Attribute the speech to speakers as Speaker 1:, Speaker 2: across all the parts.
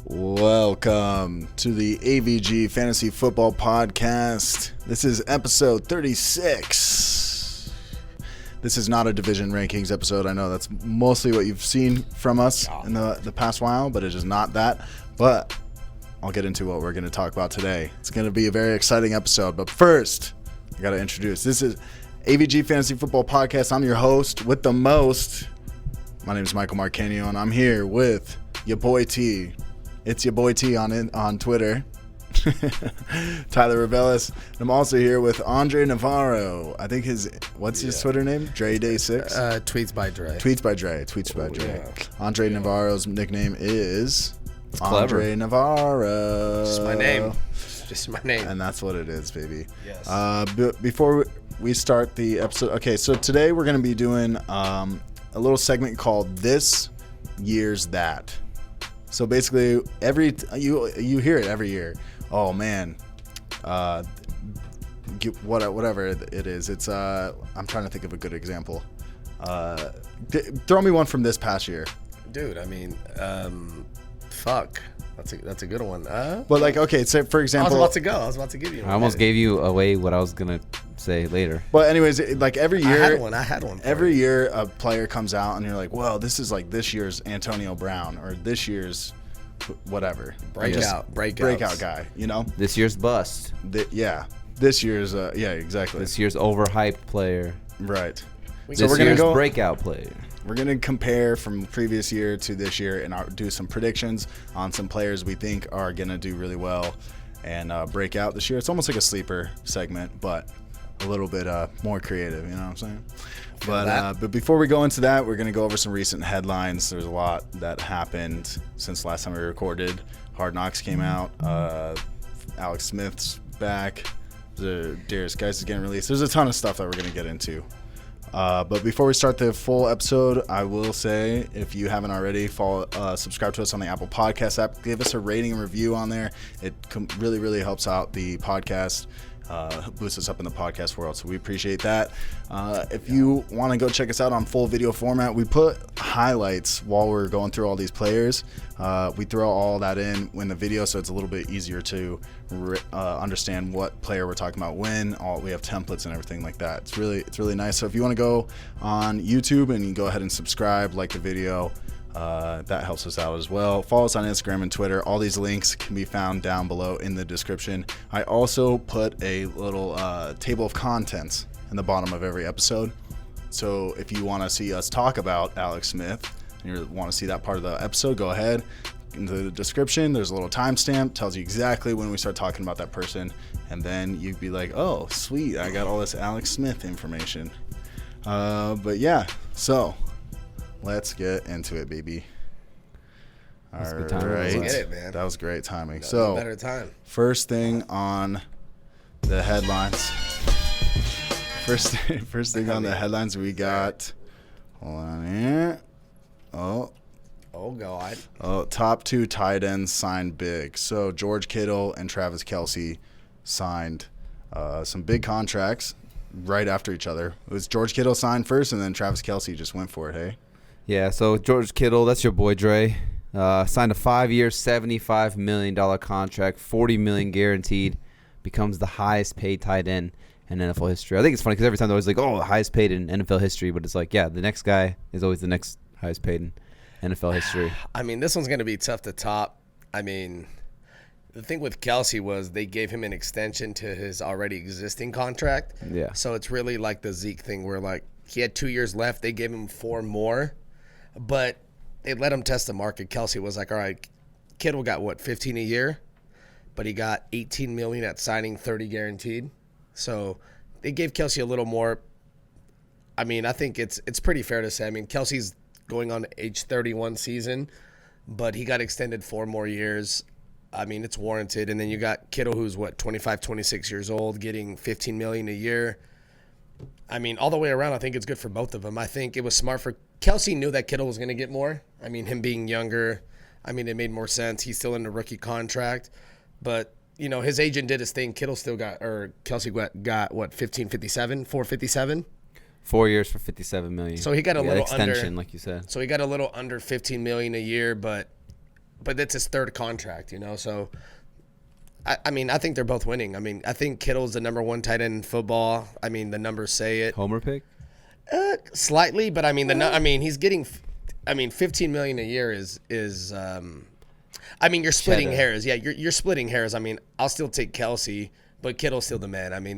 Speaker 1: Welcome to the AVG Fantasy Football Podcast. This is episode 36. This is not a division rankings episode. I know that's mostly what you've seen from us in the past while, but it is not that. But I'll get into what we're going to talk about today. It's going to be a very exciting episode. But first, I got to introduce. This is AVG Fantasy Football Podcast. I'm your host with the most. My name is Michael Marcanio, and I'm here with your boy T. It's your boy T on Twitter, Tyler Rebellis. I'm also here with Andre Navarro. I think his Twitter name? Dre Day 6?
Speaker 2: Tweets by Dre.
Speaker 1: Yeah. Andre Navarro's nickname is Andre
Speaker 3: clever.
Speaker 1: Navarro.
Speaker 2: Just my name.
Speaker 1: And that's what it is, baby.
Speaker 2: Yes.
Speaker 1: Before we start the episode, okay, so today we're going to be doing a little segment called This Year's That. So basically, you hear it every year. Oh man, whatever it is. It's I'm trying to think of a good example. Throw me one from this past year.
Speaker 2: Dude, I mean, fuck. That's a good one.
Speaker 1: But like, okay, so for example,
Speaker 2: I was about to give you one.
Speaker 3: I almost gave you away what I was gonna say later.
Speaker 1: But anyways, like every year,
Speaker 2: I had one.
Speaker 1: Every year, a player comes out and you're like, well, this is like this year's Antonio Brown or this year's whatever breakout guy. You know,
Speaker 3: This year's bust.
Speaker 1: This year's exactly.
Speaker 3: This year's overhyped player.
Speaker 1: Right.
Speaker 3: This year's breakout player.
Speaker 1: We're going to compare from the previous year to this year and do some predictions on some players we think are going to do really well and break out this year. It's almost like a sleeper segment, but a little bit more creative, you know what I'm saying? But before we go into that, we're going to go over some recent headlines. There's a lot that happened since last time we recorded. Hard Knocks came out. Alex Smith's back. The Derrius Guice is getting released. There's a ton of stuff that we're going to get into. But before we start the full episode, I will say, if you haven't already, subscribe to us on the Apple Podcast app. Give us a rating and review on there. It really, really helps out the podcast, boosts us up in the podcast world. So we appreciate that. If you want to go check us out on full video format, we put highlights while we're going through all these players. We throw all that in the video, so it's a little bit easier to understand what player we're talking about when. We have templates and everything like that. It's really nice. So if you want to go on YouTube and you go ahead and subscribe, like the video, that helps us out as well. Follow us on Instagram and Twitter. All these links can be found down below in the description. I also put a little table of contents in the bottom of every episode. So if you want to see us talk about Alex Smith and you want to see that part of the episode, go ahead. In the description, there's a little timestamp, tells you exactly when we start talking about that person. And then you'd be like, oh, sweet, I got all this Alex Smith information. But yeah, so let's get into it, baby. All right.
Speaker 2: Let's get it, man.
Speaker 1: That was great timing.
Speaker 2: That
Speaker 1: so,
Speaker 2: was a better time.
Speaker 1: First thing on the headlines. First thing on the headlines, we got. Hold on here.
Speaker 2: Oh, God.
Speaker 1: Top two tight ends signed big. So, George Kittle and Travis Kelce signed some big contracts right after each other. It was George Kittle signed first, and then Travis Kelce just went for it, hey?
Speaker 3: Yeah, so George Kittle, that's your boy Dre, signed a 5-year, $75 million contract, $40 million guaranteed, becomes the highest paid tight end in NFL history. I think it's funny because every time they're always like, oh, highest paid in NFL history, but it's like, yeah, the next guy is always the next highest paid in NFL history.
Speaker 2: I mean, this one's going to be tough to top. I mean, the thing with Kelce was they gave him an extension to his already existing contract.
Speaker 3: Yeah.
Speaker 2: So it's really like the Zeke thing where, like, he had 2 years left. They gave him 4 more. But they let him test the market. Kelce was like, all right, Kittle got, what, 15 a year? But he got $18 million at signing, 30 guaranteed. So they gave Kelce a little more. I mean, I think it's pretty fair to say. I mean, Kelce's going on age 31 season, but he got extended 4 more years. I mean, it's warranted. And then you got Kittle, who's, 25, 26 years old, getting $15 million a year. I mean, all the way around, I think it's good for both of them. I think it was smart for Kelce knew that Kittle was going to get more. I mean, him being younger, I mean, it made more sense. He's still in a rookie contract. But, you know, his agent did his thing. Kelce got what, 457?
Speaker 3: 4 years for $57 million.
Speaker 2: So he got a little
Speaker 3: extension,
Speaker 2: under,
Speaker 3: like you said.
Speaker 2: So he got a little under $15 million a year, but but it's his third contract, so I mean, I think they're both winning. I mean, I think Kittle's the number one tight end in football. I mean, the numbers say it.
Speaker 3: Homer pick?
Speaker 2: Slightly, but I mean, he's getting, $15 million a year is I mean, you're splitting hairs. Yeah, you're splitting hairs. I mean, I'll still take Kelce, but Kittle's still the man. I mean,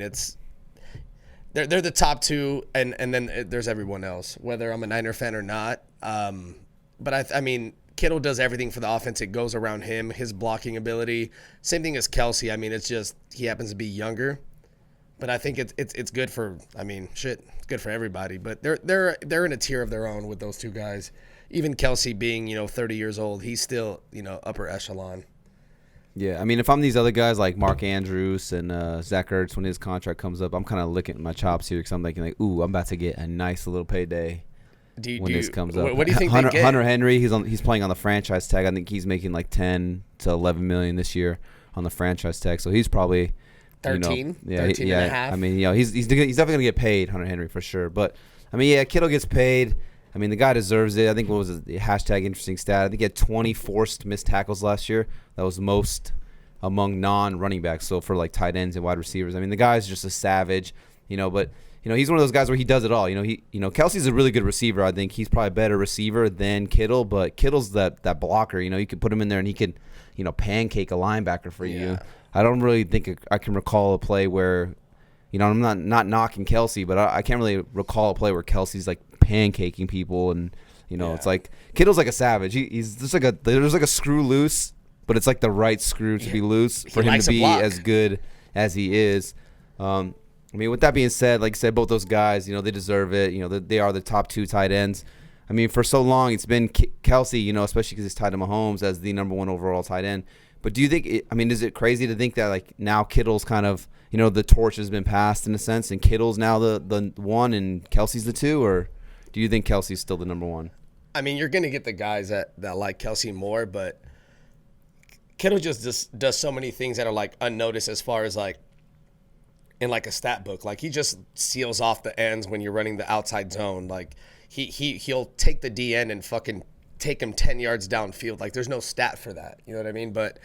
Speaker 2: they're the top two, and then there's everyone else, whether I'm a Niner fan or not. But I mean, Kittle does everything for the offense. It goes around him, his blocking ability. Same thing as Kelce. I mean, it's just he happens to be younger. But I think it's good for, it's good for everybody. But they're in a tier of their own with those two guys. Even Kelce being, 30 years old, he's still, upper echelon.
Speaker 3: Yeah, I mean, if I'm these other guys like Mark Andrews and Zach Ertz, when his contract comes up, I'm kind of licking my chops here because I'm thinking like, ooh, I'm about to get a nice little payday when this comes up.
Speaker 2: What do you think
Speaker 3: Hunter,
Speaker 2: they get?
Speaker 3: Hunter Henry, he's playing on the franchise tag. I think he's making like 10 to 11 million this year on the franchise tag. So he's probably
Speaker 2: 13, 13
Speaker 3: and
Speaker 2: a half.
Speaker 3: I mean, he's definitely going to get paid, Hunter Henry, for sure. But, I mean, yeah, Kittle gets paid. I mean, the guy deserves it. I think what was it, the hashtag interesting stat? I think he had 20 forced missed tackles last year. That was most among non-running backs, so for like tight ends and wide receivers. I mean, the guy's just a savage, but he's one of those guys where he does it all. Kelce's a really good receiver. I think he's probably a better receiver than Kittle, but Kittle's that blocker. You could put him in there and he could, pancake a linebacker for you.
Speaker 2: Yeah.
Speaker 3: I don't really think I can recall a play where, I'm not knocking Kelce, but I can't really recall a play where Kelce's like pancaking people and, it's like Kittle's like a savage. He's just like there's like a screw loose, but it's like the right screw to be loose for him to be as good as he is. I mean, with that being said, like I said, both those guys, they deserve it. They are the top two tight ends. I mean, for so long, it's been Kelce, especially because he's tied to Mahomes as the number one overall tight end. But do you think, is it crazy to think that, like, now Kittle's kind of, the torch has been passed in a sense, and Kittle's now the one and Kelce's the two, or do you think Kelce's still the number one?
Speaker 2: I mean, you're going to get the guys that like Kelce more, but Kittle just does so many things that are, like, unnoticed as far as, like, in, like, a stat book. Like, he just seals off the ends when you're running the outside zone. Like, he'll take the DN and fucking take him 10 yards downfield. Like, there's no stat for that. You know what I mean? But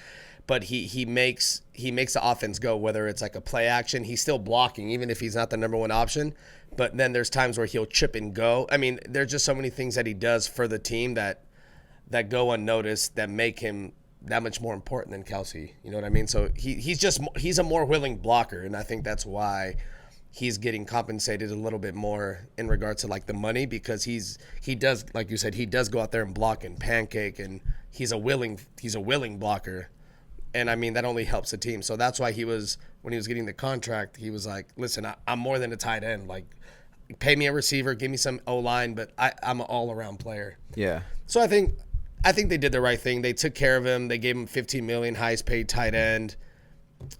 Speaker 2: he makes the offense go, whether it's like a play action. He's still blocking, even if he's not the number one option. But then there's times where he'll chip and go. I mean, there's just so many things that he does for the team that go unnoticed that make him that much more important than Kelce. You know what I mean? So he's a more willing blocker, and I think that's why he's getting compensated a little bit more in regards to like the money, because he does, like you said, he does go out there and block and pancake, and he's a willing blocker. And I mean, that only helps the team. So that's why when he was getting the contract, he was like, listen, I'm more than a tight end. Like, pay me a receiver, give me some O-line, but I'm an all-around player.
Speaker 3: Yeah.
Speaker 2: So I think they did the right thing. They took care of him. They gave him $15 million, highest paid tight end.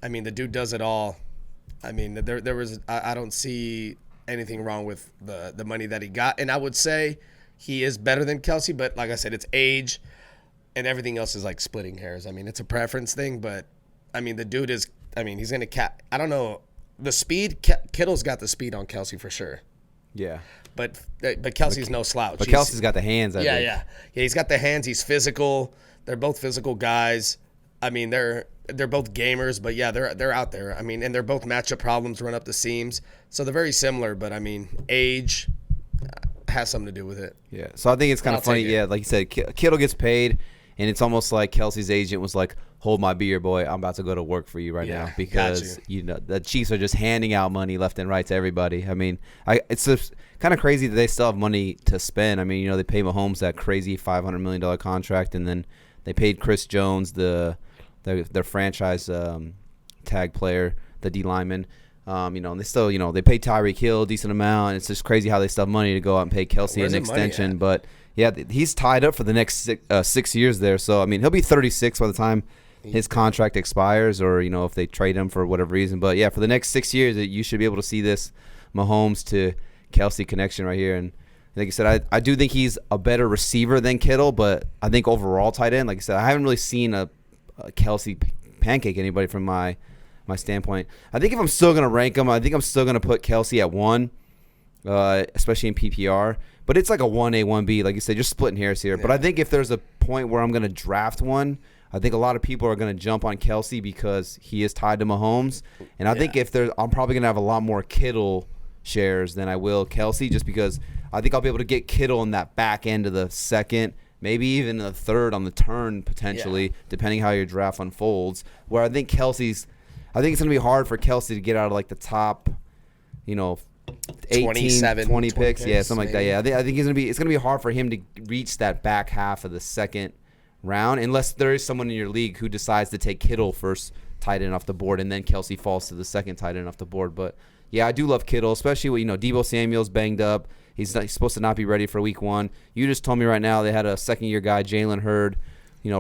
Speaker 2: I mean, the dude does it all. I mean, I don't see anything wrong with the money that he got. And I would say he is better than Kelce, but like I said, it's age and everything else is like splitting hairs. I mean, it's a preference thing, but I mean, the dude is, he's going to I don't know. The speed, Kittle's got the speed on Kelce for sure.
Speaker 3: Yeah.
Speaker 2: But Kelce's no slouch.
Speaker 3: But Kelce's got the hands, I think.
Speaker 2: Yeah, he's got the hands. He's physical. They're both physical guys. I mean, they're both gamers, but yeah, they're out there. I mean, and they're both matchup problems, run up the seams. So they're very similar, but I mean, age has something to do with it.
Speaker 3: Yeah. So I think it's kind of funny. Yeah, like you said, Kittle gets paid, and it's almost like Kelce's agent was like, "Hold my beer, boy. I'm about to go to work for you right now," because the Chiefs are just handing out money left and right to everybody. I mean, it's just kind of crazy that they still have money to spend. I mean, they pay Mahomes that crazy $500 million contract, and then they paid Chris Jones, their franchise tag player, the D lineman. And they still, they pay Tyreek Hill a decent amount. It's just crazy how they still have money to go out and pay Kelce an extension. But yeah, he's tied up for the next 6 years there. So I mean, he'll be 36 by the time his contract expires, or if they trade him for whatever reason. But yeah, for the next 6 years, you should be able to see this Mahomes to Kelce connection right here. And like I said, I do think he's a better receiver than Kittle, but I think overall tight end, like I said, I haven't really seen a Kelce pancake anybody from my standpoint. I think if I'm still going to rank him, I think I'm still going to put Kelce at 1, especially in PPR. But it's like a 1A, 1B. Like you said, just splitting hairs here. Yeah. But I think if there's a point where I'm going to draft one, I think a lot of people are going to jump on Kelce because he is tied to Mahomes. And I think I'm probably going to have a lot more Kittle shares than I will Kelce, just because I think I'll be able to get Kittle in that back end of the second, maybe even the third on the turn potentially, depending how your draft unfolds. Where I think it's going to be hard for Kelce to get out of like the top, 18, 20 picks. Yeah, something maybe. Like that. Yeah, I think it's going to be hard for him to reach that back half of the second round, unless there is someone in your league who decides to take Kittle first tight end off the board, and then Kelce falls to the second tight end off the board. But yeah, I do love Kittle, especially with Deebo Samuel's banged up. He's supposed to not be ready for week 1. You just told me right now they had a second-year guy, Jalen Hurd,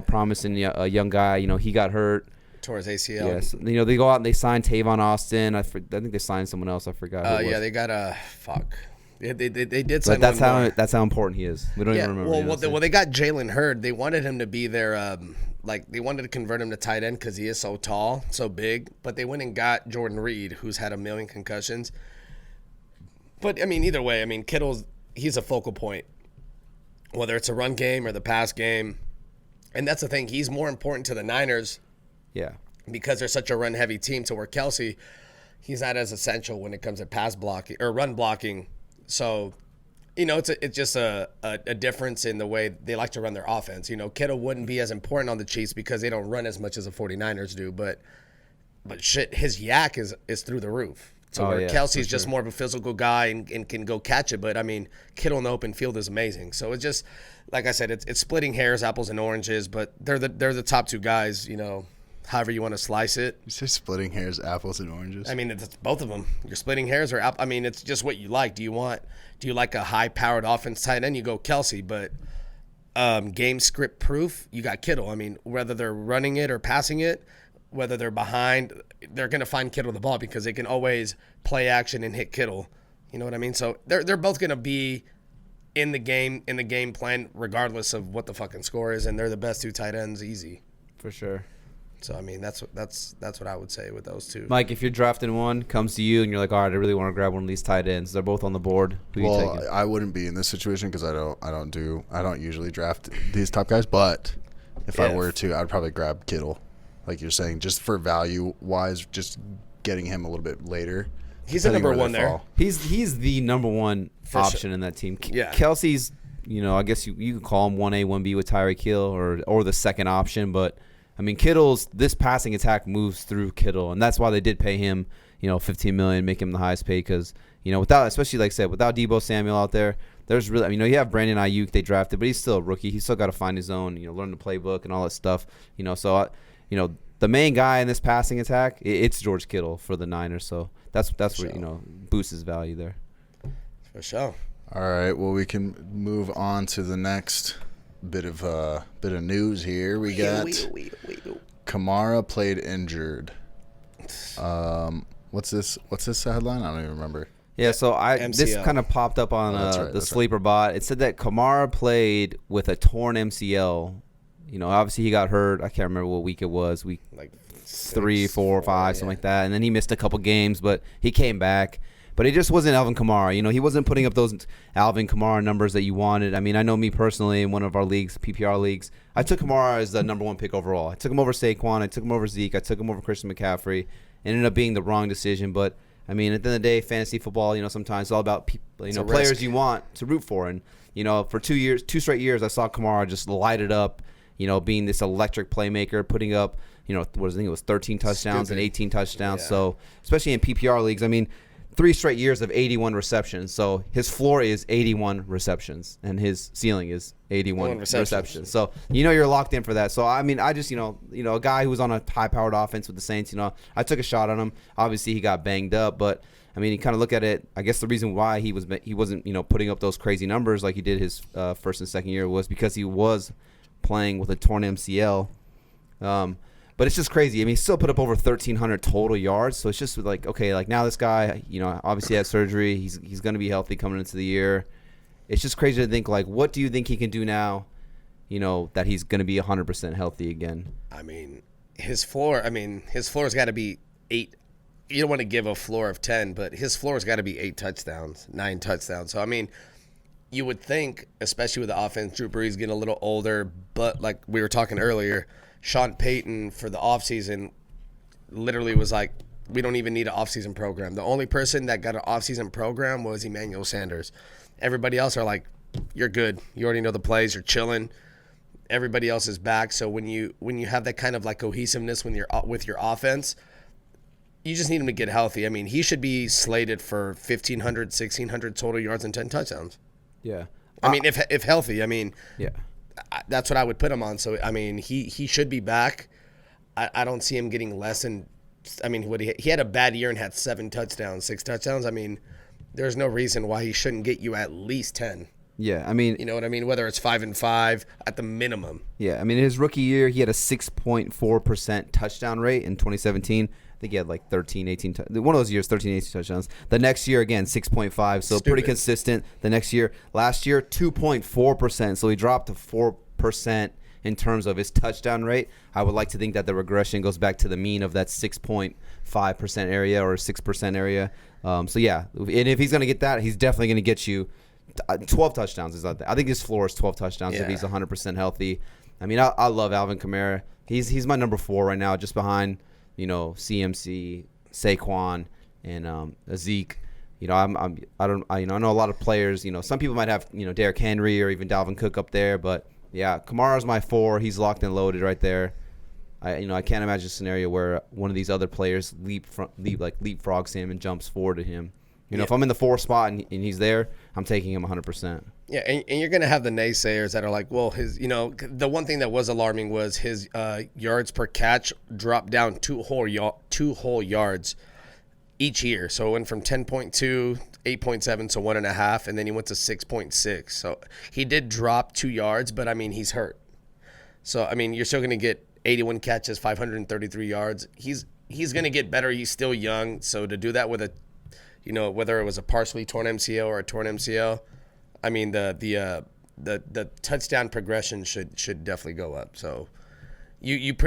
Speaker 3: promising a young guy. He got hurt.
Speaker 2: Tore his ACL.
Speaker 3: Yes. They go out and they sign Tavon Austin. I think they signed someone else. I forgot.
Speaker 2: Yeah, they got fuck. Yeah, they did sign.
Speaker 3: But that's how important he is. We don't even remember.
Speaker 2: Well, they got Jalen Hurd. They wanted him to be their they wanted to convert him to tight end because he is so tall, so big. But they went and got Jordan Reed, who's had 1 million concussions. But either way, he's a focal point, whether it's a run game or the pass game, and that's the thing. He's more important to the Niners.
Speaker 3: Yeah.
Speaker 2: Because they're such a run-heavy team, to where Kelce, he's not as essential when it comes to pass blocking or run blocking. So, it's just a difference in the way they like to run their offense. Kittle wouldn't be as important on the Chiefs because they don't run as much as the 49ers do. But shit, his yak is through the roof. So Kelce's just more of a physical guy and can go catch it. But, Kittle in the open field is amazing. So, it's just, like I said, it's splitting hairs, apples and oranges. But they're the top 2 guys, however you want to slice it.
Speaker 1: You say splitting hairs, apples and oranges?
Speaker 2: It's both of them. You're splitting hairs or it's just what you like. Do you like a high-powered offense tight end? You go Kelce, but game script proof, you got Kittle. Whether they're running it or passing it, whether they're behind, they're going to find Kittle the ball because they can always play action and hit Kittle. You know what I mean? So they're both going to be in the game plan regardless of what the fucking score is, and they're the best 2 tight ends easy.
Speaker 3: For sure.
Speaker 2: So, that's what I would say with those 2.
Speaker 3: Mike, if you're drafting one, comes to you, and you're like, all right, I really want to grab one of these tight ends. They're both on the board. Who you taking?
Speaker 1: I wouldn't be in this situation because I don't usually draft these top guys. But if I were to, I'd probably grab Kittle, like you're saying, just for value-wise, just getting him a little bit later.
Speaker 2: He's the number 1 there.
Speaker 3: He's the number 1 option in that team.
Speaker 2: Yeah.
Speaker 3: Kelce's, I guess you could call him 1A, 1B with Tyreek Hill or the second option, but Kittle's this passing attack moves through Kittle, and that's why they did pay him, $15 million, make him the highest paid because, without, especially like I said, without Deebo Samuel out there, there's really, you have Brandon Ayuk they drafted, but he's still a rookie. He's still got to find his own, learn the playbook and all that stuff, So, the main guy in this passing attack, it's George Kittle for the Niners. So that's what boosts his value there.
Speaker 2: For sure.
Speaker 1: All right. Well, we can move on to the next bit of news here. We got Kamara played injured. What's this headline? I don't even remember.
Speaker 3: Yeah, so this kind of popped up on the sleeper bot. It said that Kamara played with a torn MCL. Obviously he got hurt. I can't remember what week it was. Week like 3, 4, 5, something like that. And then he missed a couple games, but he came back. But it just wasn't Alvin Kamara. He wasn't putting up those Alvin Kamara numbers that you wanted. I know me personally in one of our leagues, PPR leagues, I took Kamara as the number 1 pick overall. I took him over Saquon. I took him over Zeke. I took him over Christian McCaffrey. It ended up being the wrong decision. But, at the end of the day, fantasy football, sometimes it's all about players risk you want to root for. And, for 2 straight years, I saw Kamara just light it up, being this electric playmaker, putting up, I think it was 13 touchdowns and 18 touchdowns. Yeah. So, especially in PPR leagues, 3 straight years of 81 receptions. So his floor is 81 receptions, and his ceiling is 81 receptions. So you're locked in for that. So I just a guy who was on a high-powered offense with the Saints. I took a shot on him. Obviously, he got banged up, but you kind of look at it. I guess the reason why he wasn't putting up those crazy numbers like he did his first and second year was because he was playing with a torn MCL. But it's just crazy. He still put up over 1,300 total yards. So it's just like, okay, like now this guy, obviously had surgery. He's going to be healthy coming into the year. It's just crazy to think, like, what do you think he can do now, that he's going to be 100% healthy again?
Speaker 2: His floor's got to be 8 you don't want to give a floor of 10, but his floor's got to be 8 touchdowns, 9 touchdowns. So, I mean, you would think, especially with the offense, Drew Brees getting a little older, but like we were talking earlier, Sean Payton for the offseason literally was like, we don't even need an offseason program. The only person that got an offseason program was Emmanuel Sanders. Everybody else are like, you're good. You already know the plays. You're chilling. Everybody else is back. So when you have that kind of like cohesiveness when you're with your offense, you just need him to get healthy. I mean, he should be slated for 1,500, 1,600 total yards and 10 touchdowns.
Speaker 3: Yeah.
Speaker 2: I mean, if healthy, I mean,
Speaker 3: Yeah.
Speaker 2: that's what I would put him on. So, I mean, he should be back. I don't see him getting less than, I mean, he had a bad year and had 7 touchdowns, 6 touchdowns. I mean, there's no reason why he shouldn't get you at least 10.
Speaker 3: Yeah, I mean,
Speaker 2: You know what I mean? Whether it's 5 and 5 at the minimum.
Speaker 3: yeah, I mean, his rookie year, he had a 6.4% touchdown rate in 2017. I think he had like 13, 18. One of those years, 13, 18 touchdowns. The next year, again, 6.5. So pretty consistent. The next year, last year, 2.4%. So he dropped to 4% in terms of his touchdown rate. I would like to think that the regression goes back to the mean of that 6.5% area or 6% area. So yeah, and if he's going to get that, he's definitely going to get you 12 touchdowns. Is I think his floor is 12 touchdowns if he's 100% healthy. I mean, I love Alvin Kamara. He's my number 4 right now, just behind, CMC, Saquon, and Zeke. I know a lot of players. Some people might have Derrick Henry or even Dalvin Cook up there, but yeah, Kamara's my 4. He's locked and loaded right there. I can't imagine a scenario where one of these other players leapfrogs him and jumps forward to him. If I'm in the 4 spot and he's there, I'm taking him 100%.
Speaker 2: Yeah, and you're going to have the naysayers that are like, well, the one thing that was alarming was his yards per catch dropped down 2 whole yards each year. So it went from 10.2, 8.7 to 1.5, and then he went to 6.6. So he did drop 2 yards, but I mean, he's hurt. So, I mean, you're still going to get 81 catches, 533 yards. He's going to get better. He's still young. So to do that with whether it was a partially torn MCL or a torn MCL, I mean, the touchdown progression should definitely go up. So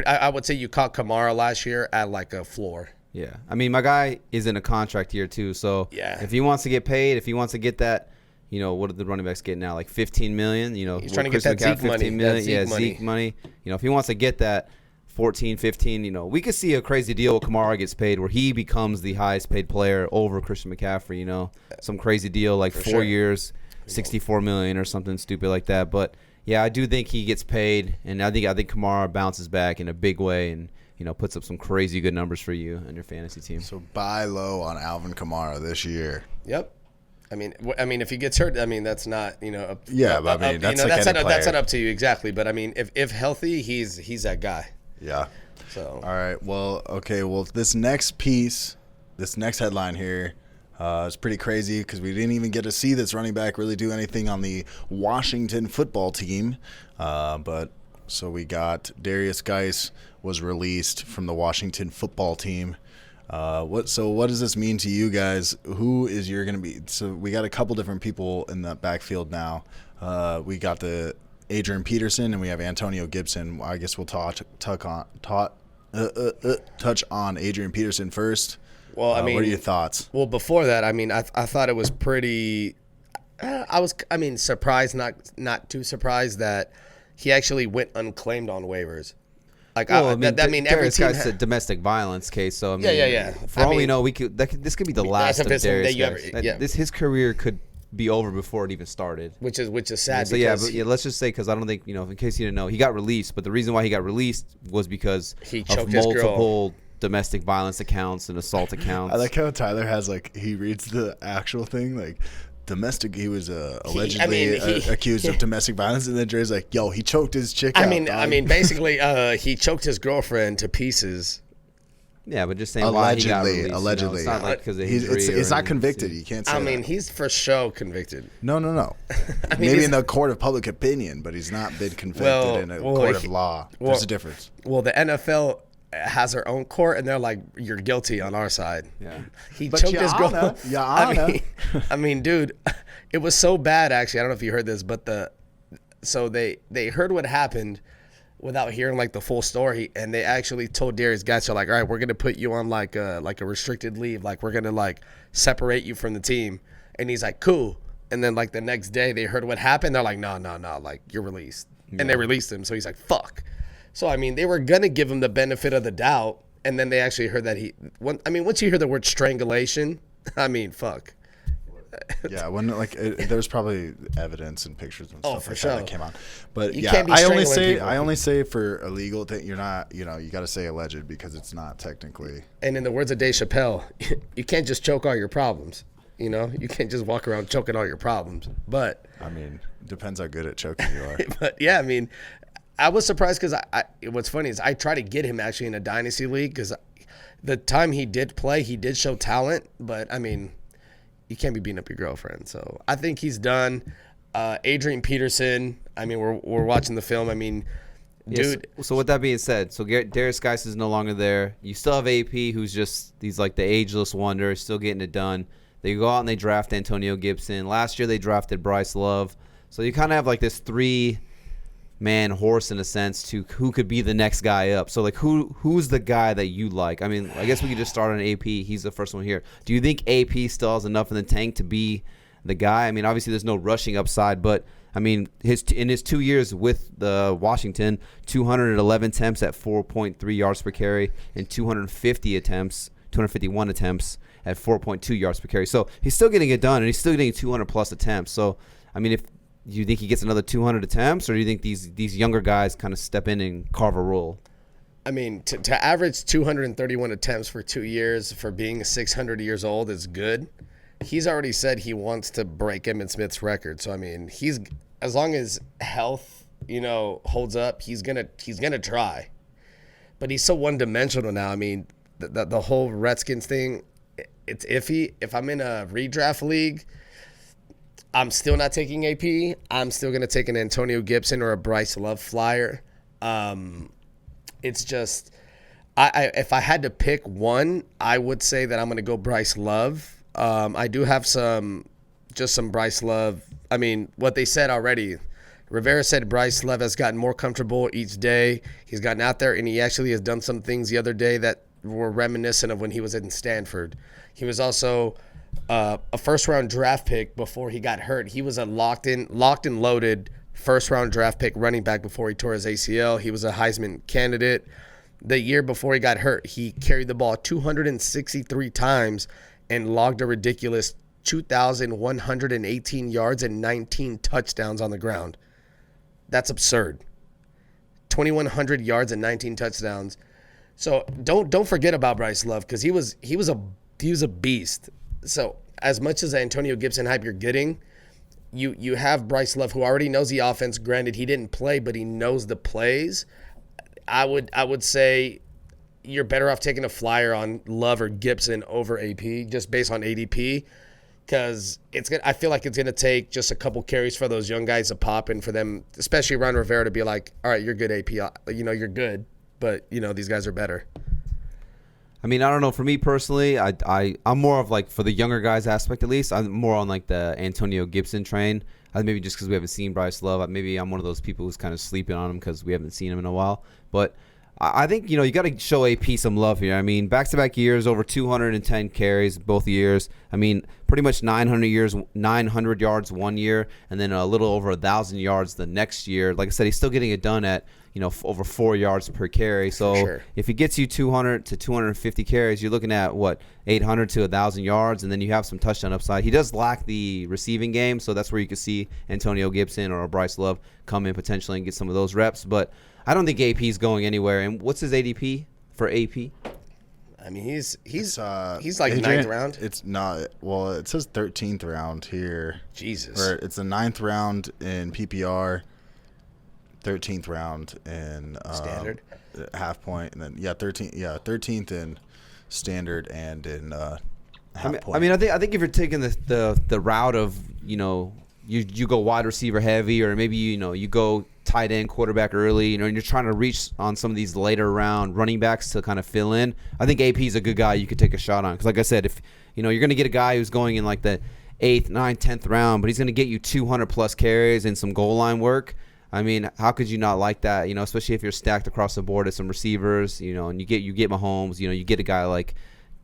Speaker 2: I would say you caught Kamara last year at like a floor.
Speaker 3: Yeah. I mean, my guy is in a contract year too. So
Speaker 2: yeah,
Speaker 3: if he wants to get paid, if he wants to get that, what are the running backs getting now? Like $15 million?
Speaker 2: He's trying to get that Zeke money.
Speaker 3: Zeke money. If he wants to get that 14, 15, we could see a crazy deal where Kamara gets paid where he becomes the highest paid player over Christian McCaffrey, some crazy deal like 4 years, $64 million or something stupid like that. But yeah, I do think he gets paid, and I think Kamara bounces back in a big way and puts up some crazy good numbers for you and your fantasy team.
Speaker 1: So buy low on Alvin Kamara this year.
Speaker 2: Yep. I mean, if he gets hurt, I mean, that's not,
Speaker 1: But I mean, that's
Speaker 2: not up to you exactly. But I mean, if healthy, he's that guy.
Speaker 1: Yeah.
Speaker 2: So.
Speaker 1: All right. Well, okay. Well, this next headline here is pretty crazy because we didn't even get to see this running back really do anything on the Washington football team. But so we got Derrius Guice was released from the Washington football team. What does this mean to you guys? Who is you're going to be? So we got a couple different people in the backfield now. We got the Adrian Peterson and we have Antonio Gibson. I guess we'll touch on Adrian Peterson first.
Speaker 2: Well, I mean,
Speaker 1: what are your thoughts?
Speaker 2: Well, before that, I mean, I thought it was pretty. I was surprised, not too surprised that he actually went unclaimed on waivers. Like,
Speaker 3: well,
Speaker 2: every
Speaker 3: Derrius
Speaker 2: team
Speaker 3: Guice a domestic violence case. So I mean,
Speaker 2: yeah.
Speaker 3: For all we know, this could be the last of Derrius Guice. His career could be over before it even started,
Speaker 2: which is sad.
Speaker 3: So let's just say, because I don't think in case you didn't know, he got released. But the reason why he got released was because
Speaker 2: he choked
Speaker 3: of
Speaker 2: his
Speaker 3: multiple domestic violence accounts and assault accounts.
Speaker 1: I like how Tyler has he reads the actual thing like. Domestic. He was allegedly accused of domestic violence, and then Dre's like, "Yo, he choked his chick out."
Speaker 2: I mean, basically, he choked his girlfriend to pieces.
Speaker 3: Yeah, but just saying why he got released.
Speaker 1: Allegedly,
Speaker 3: it's not like because of injury.
Speaker 1: It's not convicted. You can't say.
Speaker 2: I mean, he's for sure convicted.
Speaker 1: No. Maybe in the court of public opinion, but he's not been convicted in a court of law. There's a difference.
Speaker 2: Well, the NFL has her own court, and they're like, "You're guilty on our side."
Speaker 3: Yeah,
Speaker 2: he choked his girl. I mean, dude, it was so bad. Actually, I don't know if you heard this, but so they heard what happened, without hearing like the full story. And they actually told Derrius Guice, like, all right, we're gonna put you on like a restricted leave, like we're gonna like separate you from the team. And he's like, cool. And then like the next day they heard what happened. They're like, no, like you're released. Yeah. And they released him. So he's like, fuck. So I mean, they were gonna give him the benefit of the doubt, and then they actually heard that once you hear the word strangulation, I mean, fuck.
Speaker 1: Yeah, when there's probably evidence and pictures and stuff
Speaker 2: for
Speaker 1: like
Speaker 2: sure.
Speaker 1: that came out. But
Speaker 2: you
Speaker 1: yeah,
Speaker 2: can't be
Speaker 1: I only say for illegal thing, you're not, you got to say alleged because it's not technically.
Speaker 2: And in the words of Dave Chappelle, you can't just choke all your problems. You can't just walk around choking all your problems. But
Speaker 1: I mean, depends how good at choking you are.
Speaker 2: But yeah, I mean, I was surprised because what's funny is I tried to get him actually in a dynasty league because the time he did play, he did show talent. But I mean, you can't be beating up your girlfriend. So I think he's done. Adrian Peterson, I mean, we're watching the film. I mean, dude.
Speaker 3: So with that being said, so Derrius Guice is no longer there. You still have AP, he's like the ageless wonder, still getting it done. They go out and they draft Antonio Gibson. Last year they drafted Bryce Love. So you kind of have like this 3-man horse in a sense to who could be the next guy up. So like who's the guy that you like? I mean, I guess we could just start on AP. He's the first one here. Do you think AP still has enough in the tank to be the guy? I mean, obviously there's no rushing upside, but I mean, in his 2 years with the Washington, 211 attempts at 4.3 yards per carry and 251 attempts at 4.2 yards per carry. So he's still getting it done, and he's still getting 200-plus attempts. So, I mean, if you think he gets another 200 attempts, or do you think these younger guys kind of step in and carve a role?
Speaker 2: I mean, to average 231 attempts for 2 years for being 600 years old is good. He's already said he wants to break Emmitt Smith's record. So, I mean, as long as health, holds up, he's gonna try. But he's so one-dimensional now. I mean, the whole Redskins thing, it's iffy. If I'm in a redraft league, I'm still not taking AP. I'm still going to take an Antonio Gibson or a Bryce Love flyer. It's just, if I had to pick one, I would say that I'm going to go Bryce Love. I do have some Bryce Love. I mean, what they said already, Rivera said Bryce Love has gotten more comfortable each day. He's gotten out there, and he actually has done some things the other day that were reminiscent of when he was in Stanford. He was also a first-round draft pick before he got hurt. He was a locked and loaded first-round draft pick running back before he tore his ACL. He was a Heisman candidate. The year before he got hurt, he carried the ball 263 times and logged a ridiculous 2,118 yards and 19 touchdowns on the ground. That's absurd. 2,100 yards and 19 touchdowns. So don't forget about Bryce Love because he was a beast. So as much as the Antonio Gibson hype you're getting, you have Bryce Love who already knows the offense. Granted, he didn't play, but he knows the plays. I would say you're better off taking a flyer on Love or Gibson over AP just based on ADP because I feel like it's gonna take just a couple carries for those young guys to pop and for them, especially Ron Rivera, to be like, all right, you're good AP, you're good. But, these guys are better.
Speaker 3: I mean, I don't know. For me personally, I'm more of like, for the younger guys aspect at least, I'm more on like the Antonio Gibson train. Maybe just because we haven't seen Bryce Love. Maybe I'm one of those people who's kind of sleeping on him because we haven't seen him in a while. But I think, you got to show AP some love here. I mean, back-to-back years, over 210 carries both years. I mean, pretty much 900 yards one year, and then a little over 1,000 yards the next year. Like I said, he's still getting it done at, over 4 yards per carry. So
Speaker 2: sure.
Speaker 3: If he gets you 200 to 250 carries, you're looking at, 800 to 1,000 yards, and then you have some touchdown upside. He does lack the receiving game, so that's where you could see Antonio Gibson or Bryce Love come in potentially and get some of those reps. But I don't think AP is going anywhere. And what's his ADP for AP?
Speaker 2: I mean, he's like Adrian, 9th round.
Speaker 1: It's not. Well, it says 13th round here.
Speaker 2: Jesus.
Speaker 1: Or it's the 9th round in PPR, 13th round in
Speaker 2: standard,
Speaker 1: half point, and then 13th in standard and in half point.
Speaker 3: I mean, I think if you're taking the route of you go wide receiver heavy, or maybe you go tight end quarterback early, and you're trying to reach on some of these later round running backs to kind of fill in, I think AP is a good guy you could take a shot on. Because like I said, if you're going to get a guy who's going in like the 8th, 9th, 10th round, but he's going to get you 200 plus carries and some goal line work, I mean, how could you not like that? Especially if you're stacked across the board at some receivers, and you get Mahomes, you get a guy like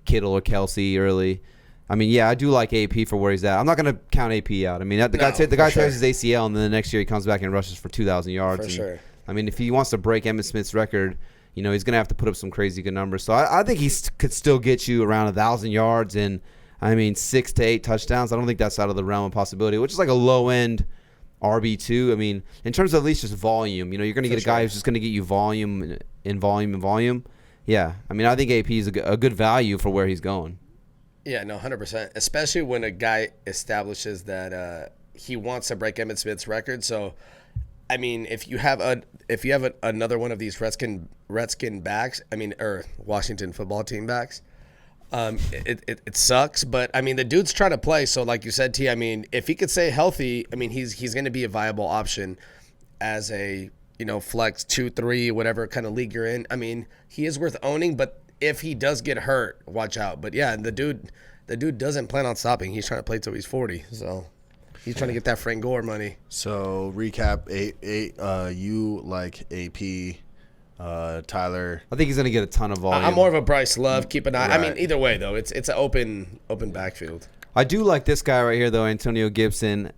Speaker 3: Kittle or Kelce early. I mean, yeah, I do like AP for where he's at. I'm not going to count AP out. I mean, the guy tears his ACL, and then the next year he comes back and rushes for 2,000 yards.
Speaker 2: For sure.
Speaker 3: I mean, if he wants to break Emmitt Smith's record, he's going to have to put up some crazy good numbers. So I think he could still get you around 1,000 yards and, 6 to 8 touchdowns. I don't think that's out of the realm of possibility, which is like a low-end RB2. I mean, in terms of at least just volume, you're going to get a guy who's just going to get you volume and volume and volume. Yeah, I think AP is a good value for where he's going.
Speaker 2: Yeah, no, 100%. Especially when a guy establishes that he wants to break Emmitt Smith's record. So, if you have another one of these Redskin backs, or Washington football team backs, it sucks. But the dude's trying to play. So, like you said, T, if he could stay healthy, he's going to be a viable option as a flex 2-3, whatever kind of league you're in. He is worth owning, but if he does get hurt, watch out. But yeah, the dude doesn't plan on stopping. He's trying to play till he's 40. So he's trying to get that Frank Gore money.
Speaker 1: So recap: you like AP, Tyler.
Speaker 3: I think he's gonna get a ton of volume.
Speaker 2: I'm more of a Bryce Love. Keep an eye.
Speaker 1: Right.
Speaker 2: Either way though, it's an open backfield.
Speaker 3: I do like this guy right here though, Antonio Gibson.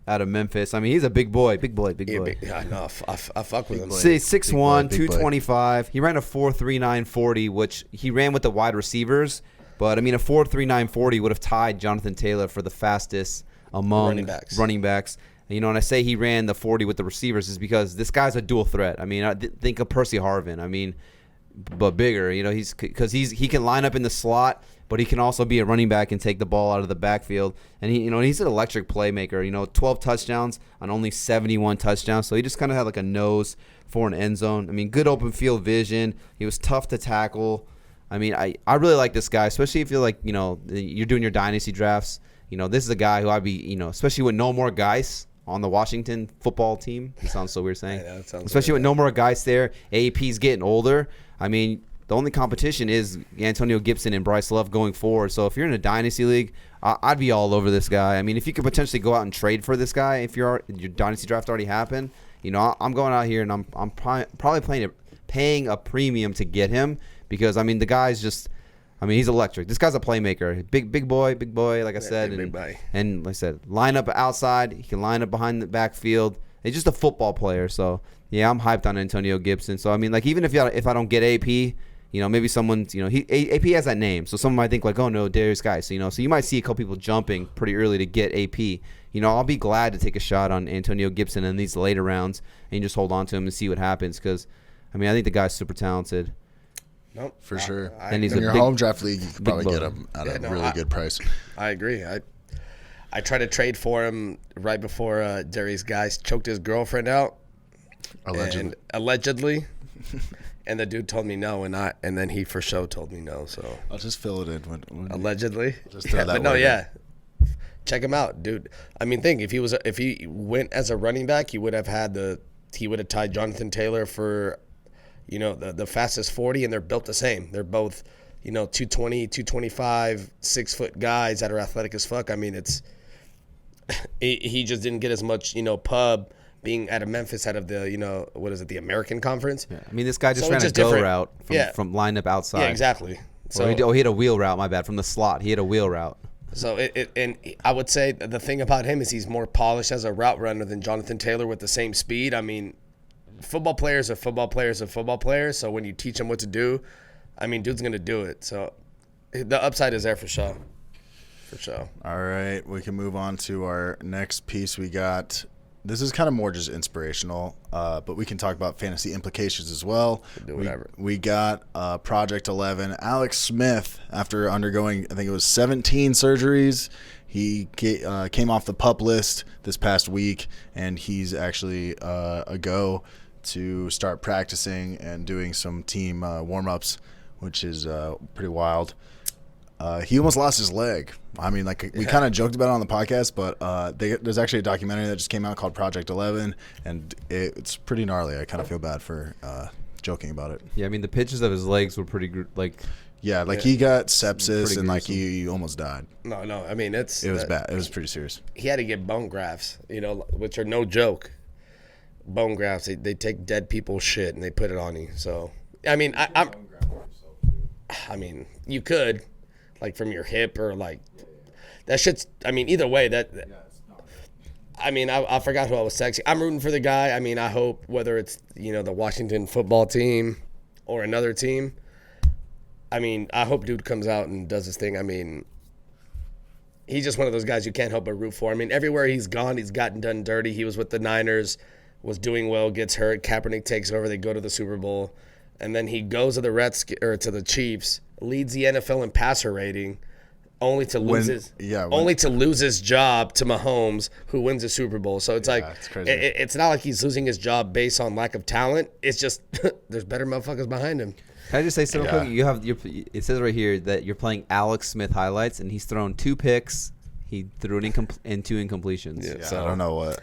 Speaker 3: Out of Memphis. He's a big boy.
Speaker 2: Yeah, no, I fuck with him.
Speaker 3: 6'1", 225. He ran a 4.39 40, which he ran with the wide receivers. But, a 4.39 40 would have tied Jonathan Taylor for the fastest among running backs. And I say he ran the 40 with the receivers is because this guy's a dual threat. I think of Percy Harvin. But bigger. Because he can line up in the slot, but he can also be a running back and take the ball out of the backfield. And he's an electric playmaker. 12 touchdowns on only 71 touchdowns. So he just kind of had like a nose for an end zone. Good open field vision. He was tough to tackle. I really like this guy, especially if you're like, you're doing your dynasty drafts. This is a guy who I'd be, especially with no more guys on the Washington football team. It sounds so weird saying.
Speaker 2: Yeah,
Speaker 3: especially with no more guys there. AAP's getting older. The only competition is Antonio Gibson and Bryce Love going forward. So if you're in a dynasty league, I'd be all over this guy. If you could potentially go out and trade for this guy, if your dynasty draft already happened, I'm going out here and I'm probably paying a premium to get him because the guy's just, he's electric. This guy's a playmaker, big boy, like I said,
Speaker 2: big boy.
Speaker 3: And like I said, line up outside. He can line up behind the backfield. He's just a football player. So yeah, I'm hyped on Antonio Gibson. So even if I don't get AP. Maybe someone's, AP has that name. So someone might think like, oh, no, Derrius Guice. So you might see a couple people jumping pretty early to get AP. I'll be glad to take a shot on Antonio Gibson in these later rounds and just hold on to him and see what happens because, I think the guy's super talented.
Speaker 1: Nope. For sure.
Speaker 3: And he's
Speaker 1: in your home draft league, you can probably get him at a really good price.
Speaker 2: I agree. I tried to trade for him right before Derrius Guice choked his girlfriend out. Allegedly. And the dude told me no, and then he for sure told me no. So
Speaker 1: I'll just fill it in. When
Speaker 2: allegedly,
Speaker 1: just throw that
Speaker 2: but no,
Speaker 1: word
Speaker 2: yeah. Check him out, dude. Think if he went as a running back, he would have tied Jonathan Taylor for, the fastest 40, and they're built the same. They're both, 220, 225, 6-foot guys that are athletic as fuck. It's he just didn't get as much, pub. Being out of Memphis, out of the, the American Conference.
Speaker 3: Yeah. This guy just ran a go route from line up outside.
Speaker 2: Yeah, exactly.
Speaker 3: So he hit a wheel route, my bad, from the slot. He hit a wheel route.
Speaker 2: So and I would say the thing about him is he's more polished as a route runner than Jonathan Taylor with the same speed. Football players are football players are football players. So when you teach them what to do, dude's going to do it. So the upside is there for sure. For sure.
Speaker 1: All right. We can move on to our next piece we got. This is kind of more just inspirational, but we can talk about fantasy implications as well.
Speaker 2: Do whatever.
Speaker 1: We got Project 11. Alex Smith, after undergoing, I think it was 17 surgeries, he came off the PUP list this past week, and he's actually a go to start practicing and doing some team warm-ups, which is pretty wild. He almost lost his leg. We kind of joked about it on the podcast, but there's actually a documentary that just came out called Project 11, and it's pretty gnarly. I kind of feel bad for joking about it.
Speaker 3: Yeah, the pictures of his legs were pretty
Speaker 1: he got sepsis and he almost died.
Speaker 2: No,
Speaker 1: it was bad. It was pretty serious.
Speaker 2: He had to get bone grafts, which are no joke. bone grafts. They take dead people's shit and they put it on you. So, I mean, I mean, you could, like, from your hip or, like, that shit's, I mean, either way, I mean, I forgot who I was sexy. I'm rooting for the guy. I mean, I hope whether it's, the Washington football team or another team, I mean, I hope dude comes out and does his thing. I mean, he's just one of those guys you can't help but root for. I mean, everywhere he's gone, he's gotten done dirty. He was with the Niners, was doing well, gets hurt. Kaepernick takes over. They go to the Super Bowl. And then he goes to the Chiefs, leads the NFL in passer rating, only to lose his job to Mahomes, who wins the Super Bowl. So it's it's not like he's losing his job based on lack of talent. It's just there's better motherfuckers behind him.
Speaker 3: Can I just say something quick? It says right here that you're playing Alex Smith highlights, and he's thrown 2 picks. He threw it and 2 incompletions.
Speaker 1: Yeah, so I don't know what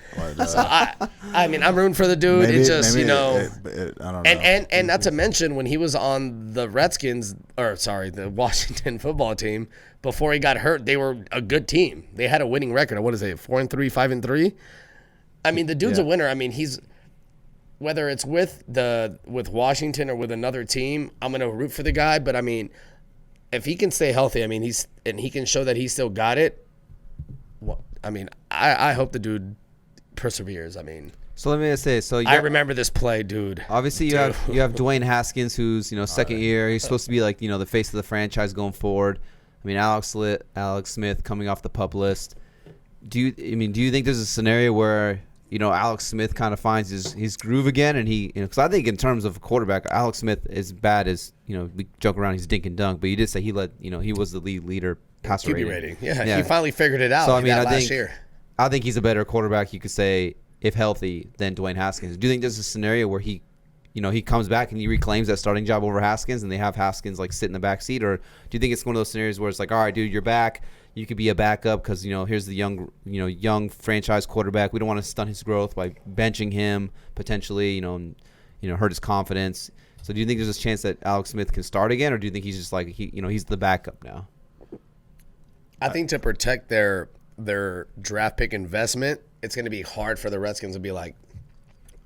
Speaker 2: so I mean, I'm rooting for the dude. It's just, I don't know. And not to mention, when he was on the the Washington football team, before he got hurt, they were a good team. They had a winning record. What is it, 4-3, 5-3? I mean, the dude's a winner. I mean, he's whether it's with Washington or with another team, I'm gonna root for the guy. But I mean, if he can stay healthy, I mean, he can show that he still got it. Well, I mean, I hope the dude perseveres. I mean,
Speaker 3: so let me just say,
Speaker 2: I remember this play, dude.
Speaker 3: Obviously, you have Dwayne Haskins, who's second year. He's supposed to be like the face of the franchise going forward. I mean, Alex Smith coming off the PUP list. Do you think there's a scenario where Alex Smith kind of finds his groove again, and because I think in terms of a quarterback, Alex Smith, as bad as we joke around, he's dink and dunk, but you did say he was the lead leader. Passer
Speaker 2: rating. Yeah, he finally figured it out.
Speaker 3: So I mean,
Speaker 2: I
Speaker 3: think he's a better quarterback, you could say, if healthy, than Dwayne Haskins. Do you think there's a scenario where he comes back and he reclaims that starting job over Haskins, and they have Haskins like sit in the back seat, or do you think it's one of those scenarios where it's like, all right, dude, you're back, you could be a backup because here's the young franchise quarterback. We don't want to stunt his growth by benching him potentially, hurt his confidence. So do you think there's a chance that Alex Smith can start again, or do you think he's just like he's the backup now?
Speaker 2: I think to protect their draft pick investment, it's going to be hard for the Redskins to be like,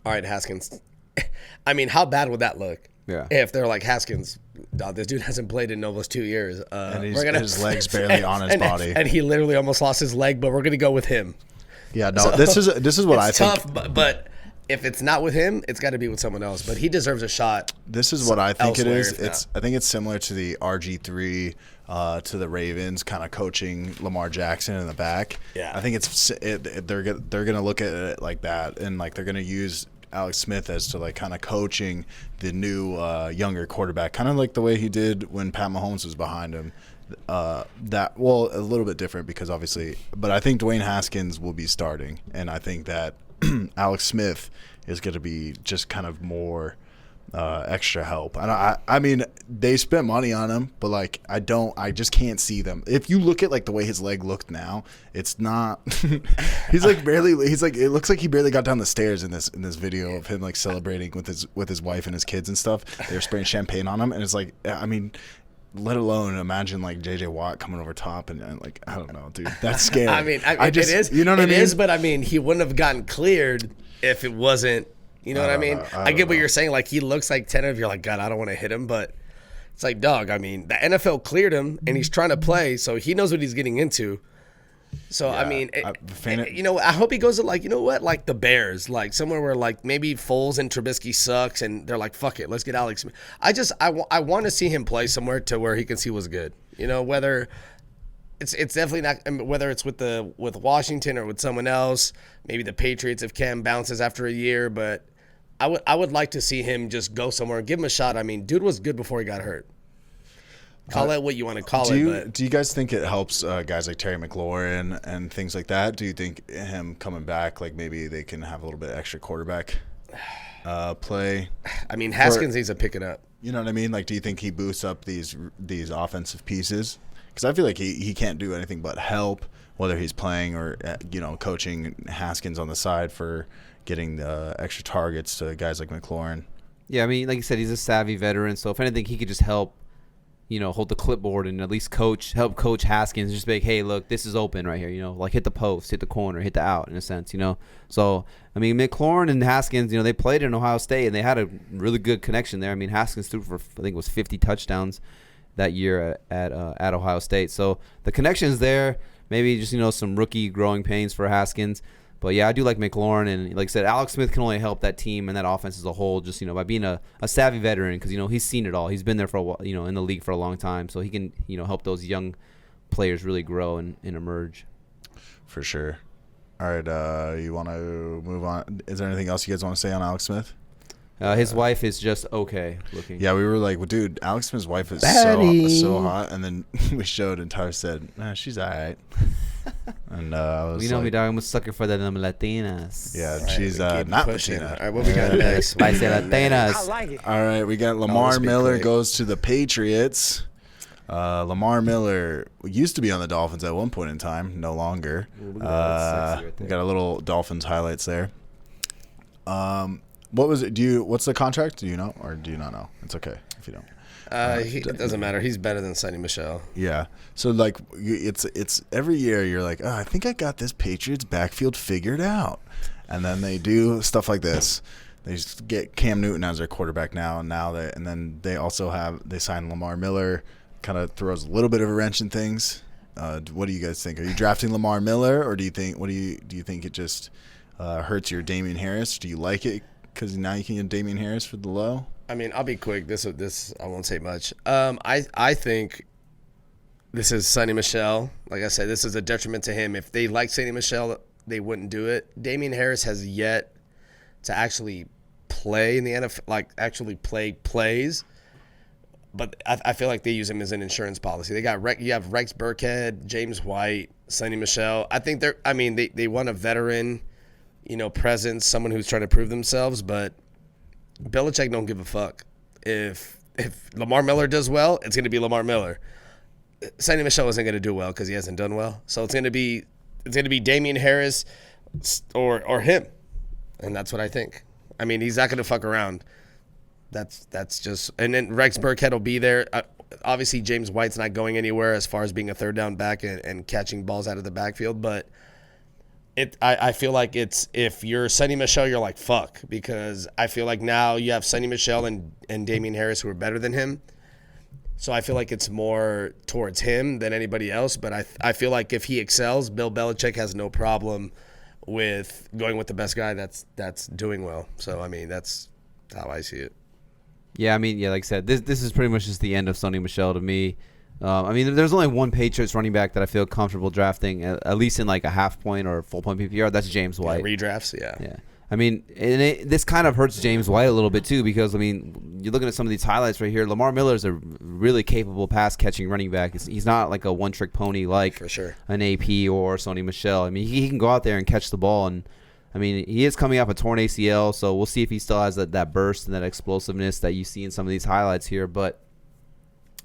Speaker 2: all right, Haskins. I mean, how bad would that look?
Speaker 3: Yeah.
Speaker 2: If they're like, Haskins, dog, this dude hasn't played in almost 2 years.
Speaker 1: And his leg's barely on his body.
Speaker 2: And he literally almost lost his leg, but we're going to go with him.
Speaker 1: Yeah, no, so, this is what I think.
Speaker 2: It's tough, but if it's not with him, it's got to be with someone else. But he deserves a shot.
Speaker 1: This is what I think it is. I think it's similar to the RG3 to the Ravens, kind of coaching Lamar Jackson in the back.
Speaker 2: Yeah,
Speaker 1: I think they're gonna look at it like that, and like they're gonna use Alex Smith as to like kind of coaching the new younger quarterback, kind of like the way he did when Pat Mahomes was behind him. A little bit different because obviously, but I think Dwayne Haskins will be starting, and I think that Alex Smith is going to be just kind of more extra help. And I mean, they spent money on him, but like I just can't see them. If you look at like the way his leg looked now, it's not. He's like it looks like he barely got down the stairs in this video of him like celebrating with his wife and his kids and stuff. They were spraying champagne on him, and it's like, I mean, let alone imagine like JJ Watt coming over top and like, I don't know, dude, that's scary.
Speaker 2: I mean, it is. You know what I mean? It is, but I mean, he wouldn't have gotten cleared if it wasn't. You know what I mean? I get what you're saying. Like, he looks like Tannehill. You're like, God, I don't want to hit him. But it's like, dog, I mean, the NFL cleared him, and he's trying to play, so he knows what he's getting into. So, yeah, I mean, I hope he goes to, like, like the Bears, like somewhere where, like, maybe Foles and Trubisky sucks, and they're like, fuck it, let's get Alex Smith. I want to see him play somewhere to where he can see what's good. Whether it's definitely not, whether it's with Washington or with someone else, maybe the Patriots if Cam bounces after a year, but I would like to see him just go somewhere and give him a shot. I mean, dude was good before he got hurt. Call it what you want to call it.
Speaker 1: Do you guys think it helps guys like Terry McLaurin and things like that? Do you think him coming back, like maybe they can have a little bit extra quarterback play?
Speaker 2: I mean, Haskins needs to pick it up.
Speaker 1: You know what I mean? Like, do you think he boosts up these offensive pieces? Because I feel like he can't do anything but help, whether he's playing or coaching Haskins on the side for getting the extra targets to guys like McLaurin.
Speaker 3: Yeah, I mean, like you said, he's a savvy veteran, so if anything, he could just help, hold the clipboard and at least help coach Haskins, just be like, hey, look, this is open right here, like hit the post, hit the corner, hit the out in a sense, So, I mean, McLaurin and Haskins, they played in Ohio State and they had a really good connection there. I mean, Haskins threw for, I think it was 50 touchdowns that year at Ohio State. So the connection's there. Maybe just, some rookie growing pains for Haskins. But, yeah, I do like McLaurin. And, like I said, Alex Smith can only help that team and that offense as a whole just, by being a savvy veteran because, he's seen it all. He's been there for a while, in the league for a long time. So he can, help those young players really grow and emerge.
Speaker 1: For sure. All right, you want to move on? Is there anything else you guys want to say on Alex Smith?
Speaker 3: His wife is just okay looking.
Speaker 1: Yeah, we were like, well, dude, Alex Smith's wife is so hot. And then we showed and Tyler said, nah, she's all right. And I was
Speaker 3: me, dog. I'm a sucker for them Latinas.
Speaker 1: Yeah, right, she's not Latina.
Speaker 2: All right, what we got next?
Speaker 3: Latinas.
Speaker 4: I like it.
Speaker 1: All right, we got Lamar Mlller goes to the Patriots. Lamar Mlller used to be on the Dolphins at one point in time, no longer. We got a little Dolphins highlights there. What was it? What's the contract? Do you know, or do you not know? It's okay if you don't.
Speaker 2: It doesn't matter. He's better than Sonny Michel.
Speaker 1: Yeah. So like, it's every year you're like, oh, I think I got this Patriots backfield figured out, and then they do stuff like this. They just get Cam Newton as their quarterback now, and then they also sign Lamar Mlller. Kind of throws a little bit of a wrench in things. What do you guys think? Are you drafting Lamar Mlller, or do you think it just hurts your Damian Harris? Do you like it because now you can get Damian Harris for the low?
Speaker 2: I mean, I'll be quick. This I won't say much. I think this is Sonny Michel. Like I said, this is a detriment to him. If they liked Sonny Michel, they wouldn't do it. Damian Harris has yet to actually play in the NFL, like actually play plays. But I feel like they use him as an insurance policy. You have Rex Burkhead, James White, Sonny Michel. I think they want a veteran, presence, someone who's trying to prove themselves. But Belichick don't give a fuck. If Lamar Mlller does well, it's going to be Lamar Mlller. Sonny Michel isn't going to do well because he hasn't done well. So it's going to be Damian Harris or him, and that's what I think. I mean, he's not going to fuck around. That's just, and then Rex Burkhead will be there. Obviously, James White's not going anywhere as far as being a third down back and catching balls out of the backfield. But I feel like if you're Sonny Michel, you're like fuck, because I feel like now you have Sonny Michel and Damian Harris who are better than him. So I feel like it's more towards him than anybody else. But I feel like if he excels, Bill Belichick has no problem with going with the best guy that's doing well. So I mean that's how I see it.
Speaker 3: Yeah, I mean, like I said, this is pretty much just the end of Sonny Michel to me. I mean, there's only one Patriots running back that I feel comfortable drafting, at least in like a half point or full point PPR. That's James White.
Speaker 2: Yeah, redrafts, yeah.
Speaker 3: Yeah. I mean, this kind of hurts James White a little bit too because, I mean, you're looking at some of these highlights right here. Lamar Miller is a really capable pass-catching running back. He's not like a one-trick pony like
Speaker 2: for sure
Speaker 3: an AP or Sonny Michel. I mean, he can go out there and catch the ball and I mean, he is coming off a torn ACL, so we'll see if he still has that burst and that explosiveness that you see in some of these highlights here. But,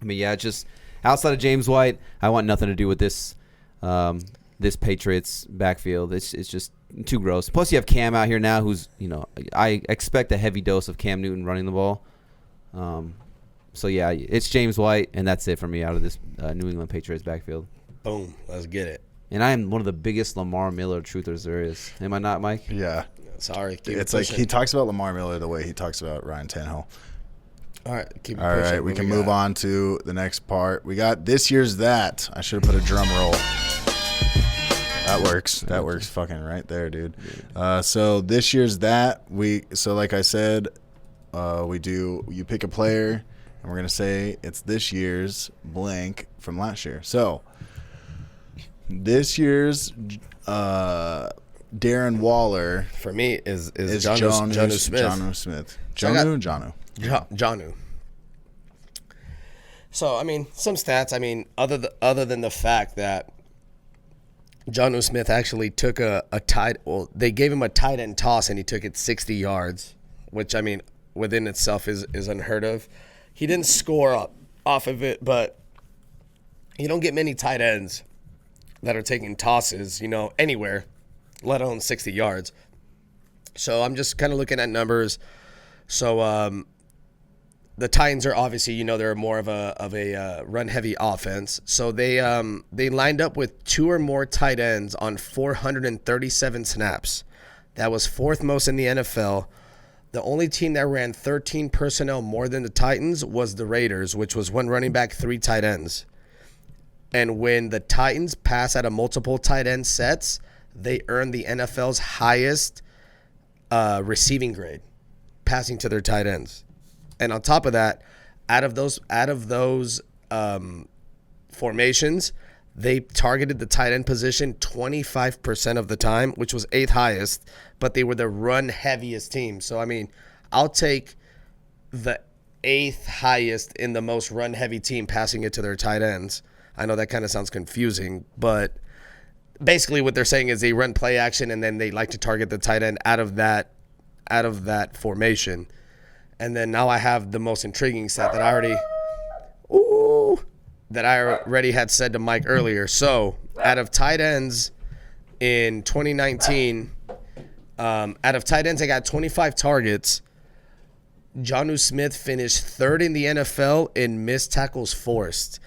Speaker 3: I mean, yeah, just outside of James White, I want nothing to do with this Patriots backfield. It's just too gross. Plus, you have Cam out here now who's, I expect a heavy dose of Cam Newton running the ball. So, yeah, it's James White, and that's it for me out of this New England Patriots backfield.
Speaker 2: Boom. Let's get it.
Speaker 3: And I am one of the biggest Lamar Miller truthers there is. Am I not, Mike?
Speaker 1: Yeah.
Speaker 2: Sorry.
Speaker 1: It's like he talks about Lamar Miller the way he talks about Ryan Tannehill.
Speaker 2: All right. Keep
Speaker 1: All right. We can move on to the next part. We got this year's that. I should have put a drum roll. That works. That works fucking right there, dude. So this year's that. Like I said, you pick a player, and we're going to say it's this year's blank from last year. So this year's Darren Waller
Speaker 2: for me is Jonnu Smith.
Speaker 1: Jonnu Smith. Jonnu.
Speaker 2: So I mean, some stats. I mean, other than the fact that Jonnu Smith actually took they gave him a tight end toss and he took it 60 yards, which I mean, within itself is unheard of. He didn't score off of it, but you don't get many tight ends that are taking tosses, anywhere, let alone 60 yards. So I'm just kind of looking at numbers. So the Titans are obviously, they're more of a run heavy offense. So they lined up with 2 or more tight ends on 437 snaps. That was 4th most in the NFL. The only team that ran 13 personnel more than the Titans was the Raiders, which was 1 running back, 3 tight ends. And when the Titans pass out of multiple tight end sets, they earn the NFL's highest receiving grade, passing to their tight ends. And on top of that, out of those formations, they targeted the tight end position 25% of the time, which was 8th highest, but they were the run heaviest team. So, I mean, I'll take the 8th highest in the most run heavy team passing it to their tight ends. I know that kind of sounds confusing, but basically what they're saying is they run play action and then they like to target the tight end out of that formation. And then now I have the most intriguing stat that I already had said to Mike earlier. So out of tight ends in 2019, out of tight ends, I got 25 targets. Jonnu Smith finished 3rd in the NFL in missed tackles forced.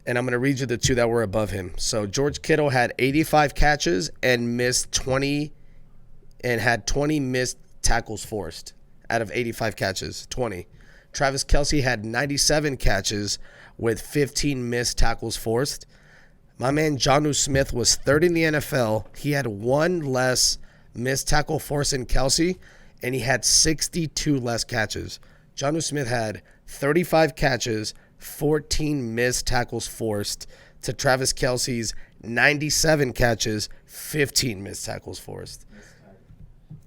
Speaker 2: And I'm going to read you the 2 that were above him. So George Kittle had 85 catches and missed 20 and had 20 missed tackles forced out of 85 catches, 20. Travis Kelce had 97 catches with 15 missed tackles forced. My man Jonnu Smith was 3rd in the NFL. He had 1 less missed tackle forced than Kelce, and he had 62 less catches. Jonnu Smith had 35 catches, 14 missed tackles forced to Travis Kelce's 97 catches, 15 missed tackles forced.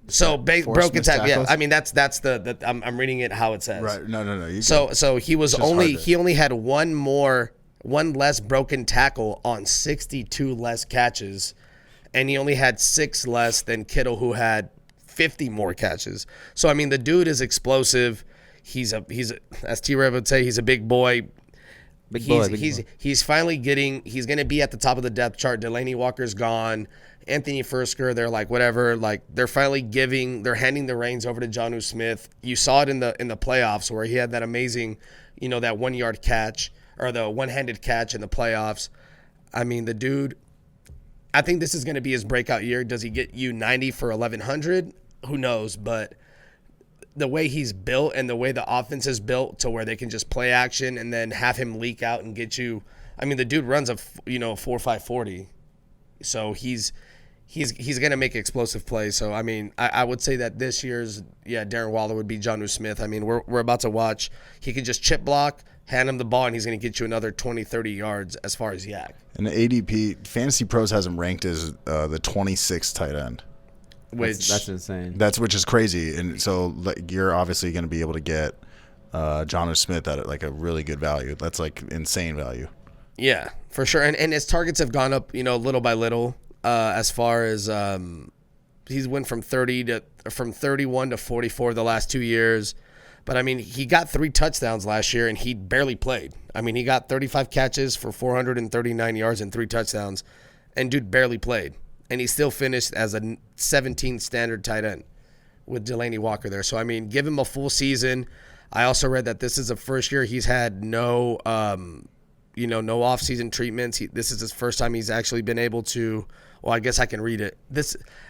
Speaker 2: So broken tackle. Yeah, I mean that's the I'm reading it how it says.
Speaker 1: Right. No.
Speaker 2: So he only had one less broken tackle on 62 less catches, and he only had 6 less than Kittle, who had 50 more catches. So I mean the dude is explosive. He's as T-Rev would say, he's a big boy. He's finally he's going to be at the top of the depth chart. Delaney Walker's gone. Anthony Fursker, they're like, whatever. Like, they're finally they're handing the reins over to Jonnu Smith. You saw it in the playoffs where he had that amazing, that 1-yard catch or the one-handed catch in the playoffs. I mean, the dude, I think this is going to be his breakout year. Does he get you 90 for 1,100? Who knows? But the way he's built and the way the offense is built to where they can just play action and then have him leak out and get you. I mean, the dude runs a 4.5 40, so he's going to make explosive plays. So I mean, I would say that this year's Darren Waller would be Jonnu Smith. I mean, we're about to watch. He can just chip block, hand him the ball, and he's going to get you another 20, 30 yards as far as yak.
Speaker 1: And the ADP Fantasy Pros has him ranked as the 26th tight end.
Speaker 3: That's insane.
Speaker 1: Which is crazy, and so you're obviously going to be able to get Jonnu Smith at like a really good value. That's like insane value.
Speaker 2: Yeah, for sure. And his targets have gone up, little by little. As far as he's went from 31 to 44 the last 2 years. But I mean, he got 3 touchdowns last year and he barely played. I mean, he got 35 catches for 439 yards and 3 touchdowns, and dude barely played. And he still finished as a 17 standard tight end with Delaney Walker there. So, I mean, give him a full season. I also read that this is the first year he's had no off-season treatments. This is his first time he's actually been able to, well, I guess I can read it.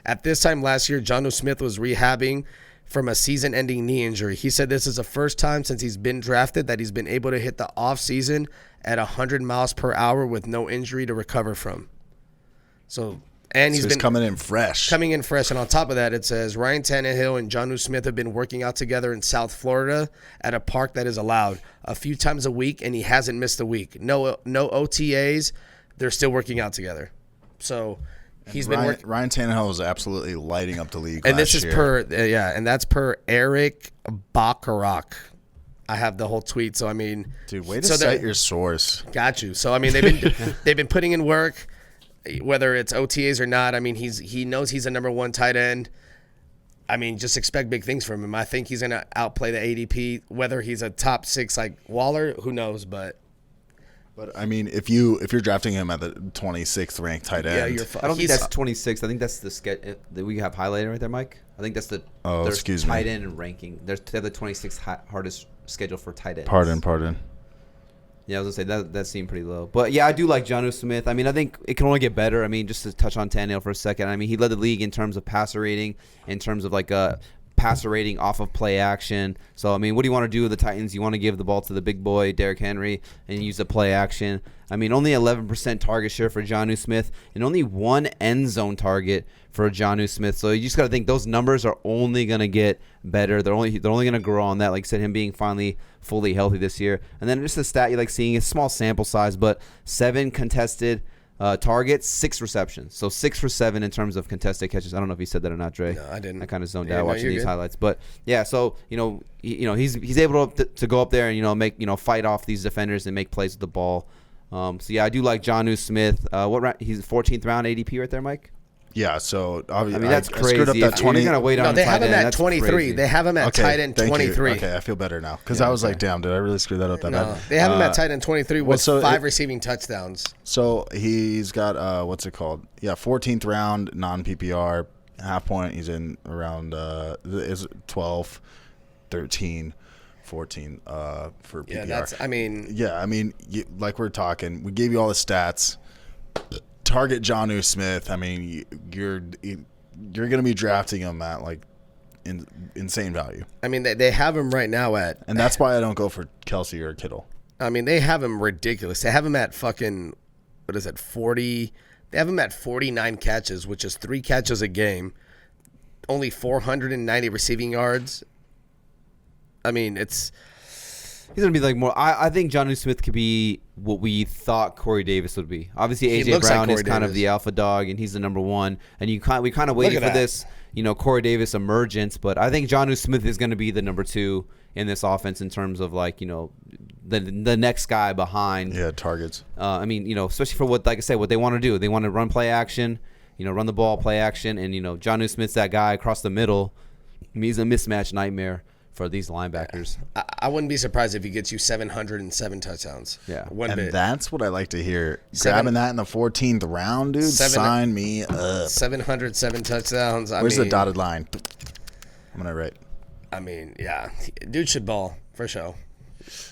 Speaker 2: At this time last year, Jonnu Smith was rehabbing from a season-ending knee injury. He said this is the first time since he's been drafted that he's been able to hit the off-season at 100 miles per hour with no injury to recover from. And he's been
Speaker 1: coming in fresh.
Speaker 2: And on top of that, it says Ryan Tannehill and Jonnu Smith have been working out together in South Florida at a park that is allowed a few times a week, and he hasn't missed a week. No OTAs. They're still working out together. So he's been working.
Speaker 1: Ryan Tannehill is absolutely lighting up the league.
Speaker 2: And this is and that's per Eric Bacharach. I have the whole tweet. So I mean,
Speaker 1: dude, way to cite your source.
Speaker 2: Got you. So I mean, they've been putting in work. Whether it's OTAs or not, I mean, he knows he's a number 1 tight end. I mean, just expect big things from him. I think he's going to outplay the ADP. Whether he's a top 6 like Waller, who knows? But
Speaker 1: But I mean, if you're drafting him at the 26th ranked tight end,
Speaker 2: Yeah, you're
Speaker 3: I don't think that's 26. I think that's the sketch that we have highlighted right there, Mike. I think that's the
Speaker 1: excuse me,
Speaker 3: tight end ranking. They have the 26th hardest schedule for tight ends.
Speaker 1: Pardon.
Speaker 3: Yeah, I was gonna say that seemed pretty low, but yeah, I do like Jonnu Smith. I mean, I think it can only get better. I mean, just to touch on Tannehill for a second. I mean, he led the league in terms of passer rating, in terms of like passer rating off of play action. So, I mean, what do you want to do with the Titans? You want to give the ball to the big boy, Derrick Henry, and use the play action. I mean, only 11% target share for Jonnu Smith and only one end zone target for Jonnu Smith. So you just got to think those numbers are only going to get better. They're only going to grow on that. Like I said, him being finally fully healthy this year. And then just a stat you like seeing, a small sample size, but 7 contested targets, 6 receptions. So 6 for 7 in terms of contested catches. I don't know if you said that or not, Dre.
Speaker 2: No, I didn't.
Speaker 3: I kind of zoned out watching these
Speaker 2: good.
Speaker 3: highlights. But yeah, so he's able to go up there and make fight off these defenders and make plays with the ball. So yeah, I do like Jonnu Smith. He's 14th round ADP right there, Mike.
Speaker 1: Yeah, so obviously,
Speaker 3: I mean, that's crazy.
Speaker 1: screwed up that 20.
Speaker 3: You're gonna wait on
Speaker 2: they have
Speaker 3: tight
Speaker 2: him
Speaker 3: end.
Speaker 2: at 23. They have him at tight end 23.
Speaker 1: Okay, I feel better now because I was like, damn, did I really screw that up that bad?
Speaker 2: They have him at tight end 23 with
Speaker 1: so
Speaker 2: 5 receiving touchdowns.
Speaker 1: So he's got what's it called? Yeah, 14th round non PPR half point. He's in around is 12, 13, 14 for PPR. Yeah, like we're talking, we gave you all the stats. Target Jonnu Smith. I mean, you're going to be drafting him at like insane value.
Speaker 2: I mean, they have him right now at,
Speaker 1: and that's why I don't go for Kelce or Kittle.
Speaker 2: I mean, they have him ridiculous. They have him at fucking 40. They have him at 49 catches, which is 3 catches a game, only 490 receiving yards. I mean,
Speaker 3: he's going to be like more. I think Jonnu Smith could be what we thought Corey Davis would be. Obviously, A.J. Brown is kind of the alpha dog, and he's the number one. And we kind of waited for this, Corey Davis emergence. But I think Jonnu Smith is going to be the number 2 in this offense in terms of the next guy behind.
Speaker 1: Yeah, targets.
Speaker 3: I mean, especially for what they want to do. They want to run play action, run the ball play action. And, Jonnu Smith's that guy across the middle. I mean, he's a mismatch nightmare for these linebackers.
Speaker 2: I wouldn't be surprised if he gets you 707 touchdowns.
Speaker 3: Yeah.
Speaker 1: That's what I like to hear. Grabbing that in the 14th round, dude, sign me up.
Speaker 2: 707 touchdowns.
Speaker 1: Where's the dotted line? I'm going to write.
Speaker 2: I mean, yeah. Dude should ball, for sure.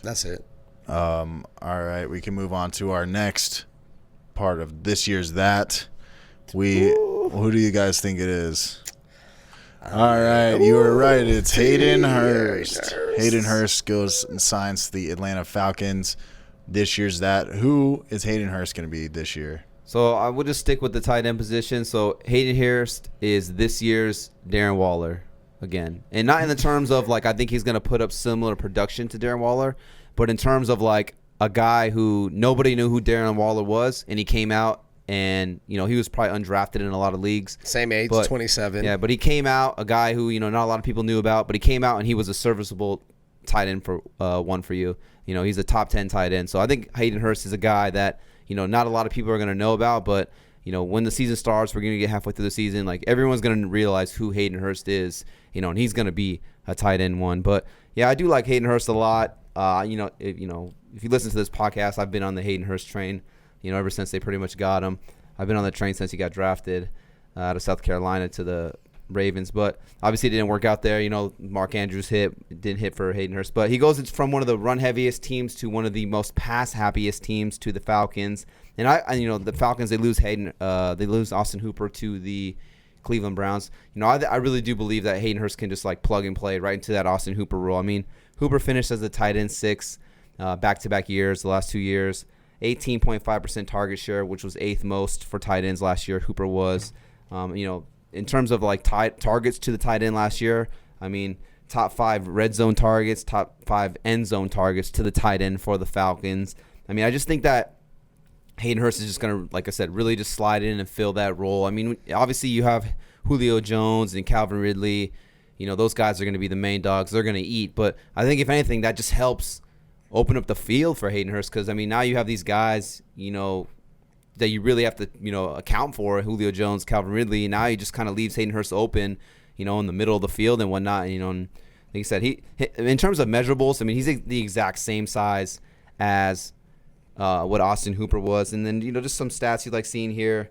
Speaker 2: That's it.
Speaker 1: All right, we can move on to our next part of this year's that. Who do you guys think it is? All right, you were right. It's Hayden Hurst. Hayden Hurst goes and signs to the Atlanta Falcons. This year's that. Who is Hayden Hurst going to be this year?
Speaker 3: So I would just stick with the tight end position. So Hayden Hurst is this year's Darren Waller again. And not in the terms of I think he's going to put up similar production to Darren Waller, but in terms of a guy who nobody knew who Darren Waller was, and he came out. And, he was probably undrafted in a lot of leagues.
Speaker 2: Same age, 27.
Speaker 3: Yeah, but he came out, a guy who, not a lot of people knew about, but he came out and he was a serviceable tight end for one for you. He's a top 10 tight end. So I think Hayden Hurst is a guy that, not a lot of people are going to know about. But, when the season starts, we're going to get halfway through the season. Everyone's going to realize who Hayden Hurst is, and he's going to be a tight end one. But, yeah, I do like Hayden Hurst a lot. If you listen to this podcast, I've been on the Hayden Hurst train. Ever since they pretty much got him. I've been on the train since he got drafted out of South Carolina to the Ravens. But obviously it didn't work out there. Mark Andrews didn't hit for Hayden Hurst. But he goes from one of the run-heaviest teams to one of the most pass-happiest teams to the Falcons. And the Falcons, they lose Austin Hooper to the Cleveland Browns. I really do believe that Hayden Hurst can just plug and play right into that Austin Hooper role. I mean, Hooper finished as the tight end 6 back-to-back years, the last 2 years. 18.5% target share, which was 8th most for tight ends last year. Hooper was, in terms of targets to the tight end last year. I mean, top 5 red zone targets, top 5 end zone targets to the tight end for the Falcons. I mean, I just think that Hayden Hurst is just going to, like I said, really just slide in and fill that role. I mean, obviously you have Julio Jones and Calvin Ridley. Those guys are going to be the main dogs. They're going to eat. But I think if anything, that just helps open up the field for Hayden Hurst because, I mean, now you have these guys, that you really have to, account for, Julio Jones, Calvin Ridley. And now he just kind of leaves Hayden Hurst open, in the middle of the field and whatnot. And like you said, he in terms of measurables, I mean, he's the exact same size as what Austin Hooper was. And then, just some stats you like seeing here.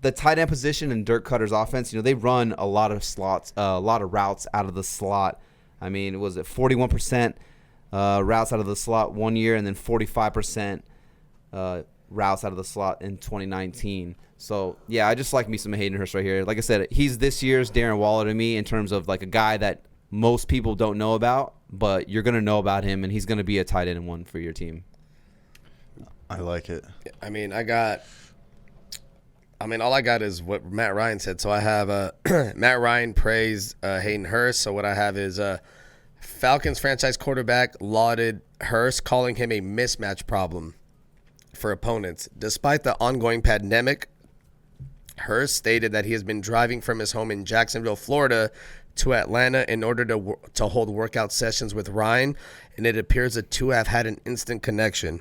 Speaker 3: The tight end position in Dirk Cutter's offense, they run a lot of slots, a lot of routes out of the slot. I mean, was it 41% routes out of the slot one year, and then 45% routes out of the slot in 2019. So, yeah, I just like me some Hayden Hurst right here. Like I said, he's this year's Darren Waller to me in terms of like a guy that most people don't know about, but you're going to know about him, and he's going to be a tight end one for your team.
Speaker 1: I like it.
Speaker 2: I mean, all I got is what Matt Ryan said. So I have Matt Ryan praised Hayden Hurst. So what I have is Falcons franchise quarterback lauded Hurst, calling him a mismatch problem for opponents. Despite the ongoing pandemic, Hurst stated that he has been driving from his home in Jacksonville, Florida, to Atlanta in order to hold workout sessions with Ryan, and it appears the two have had an instant connection.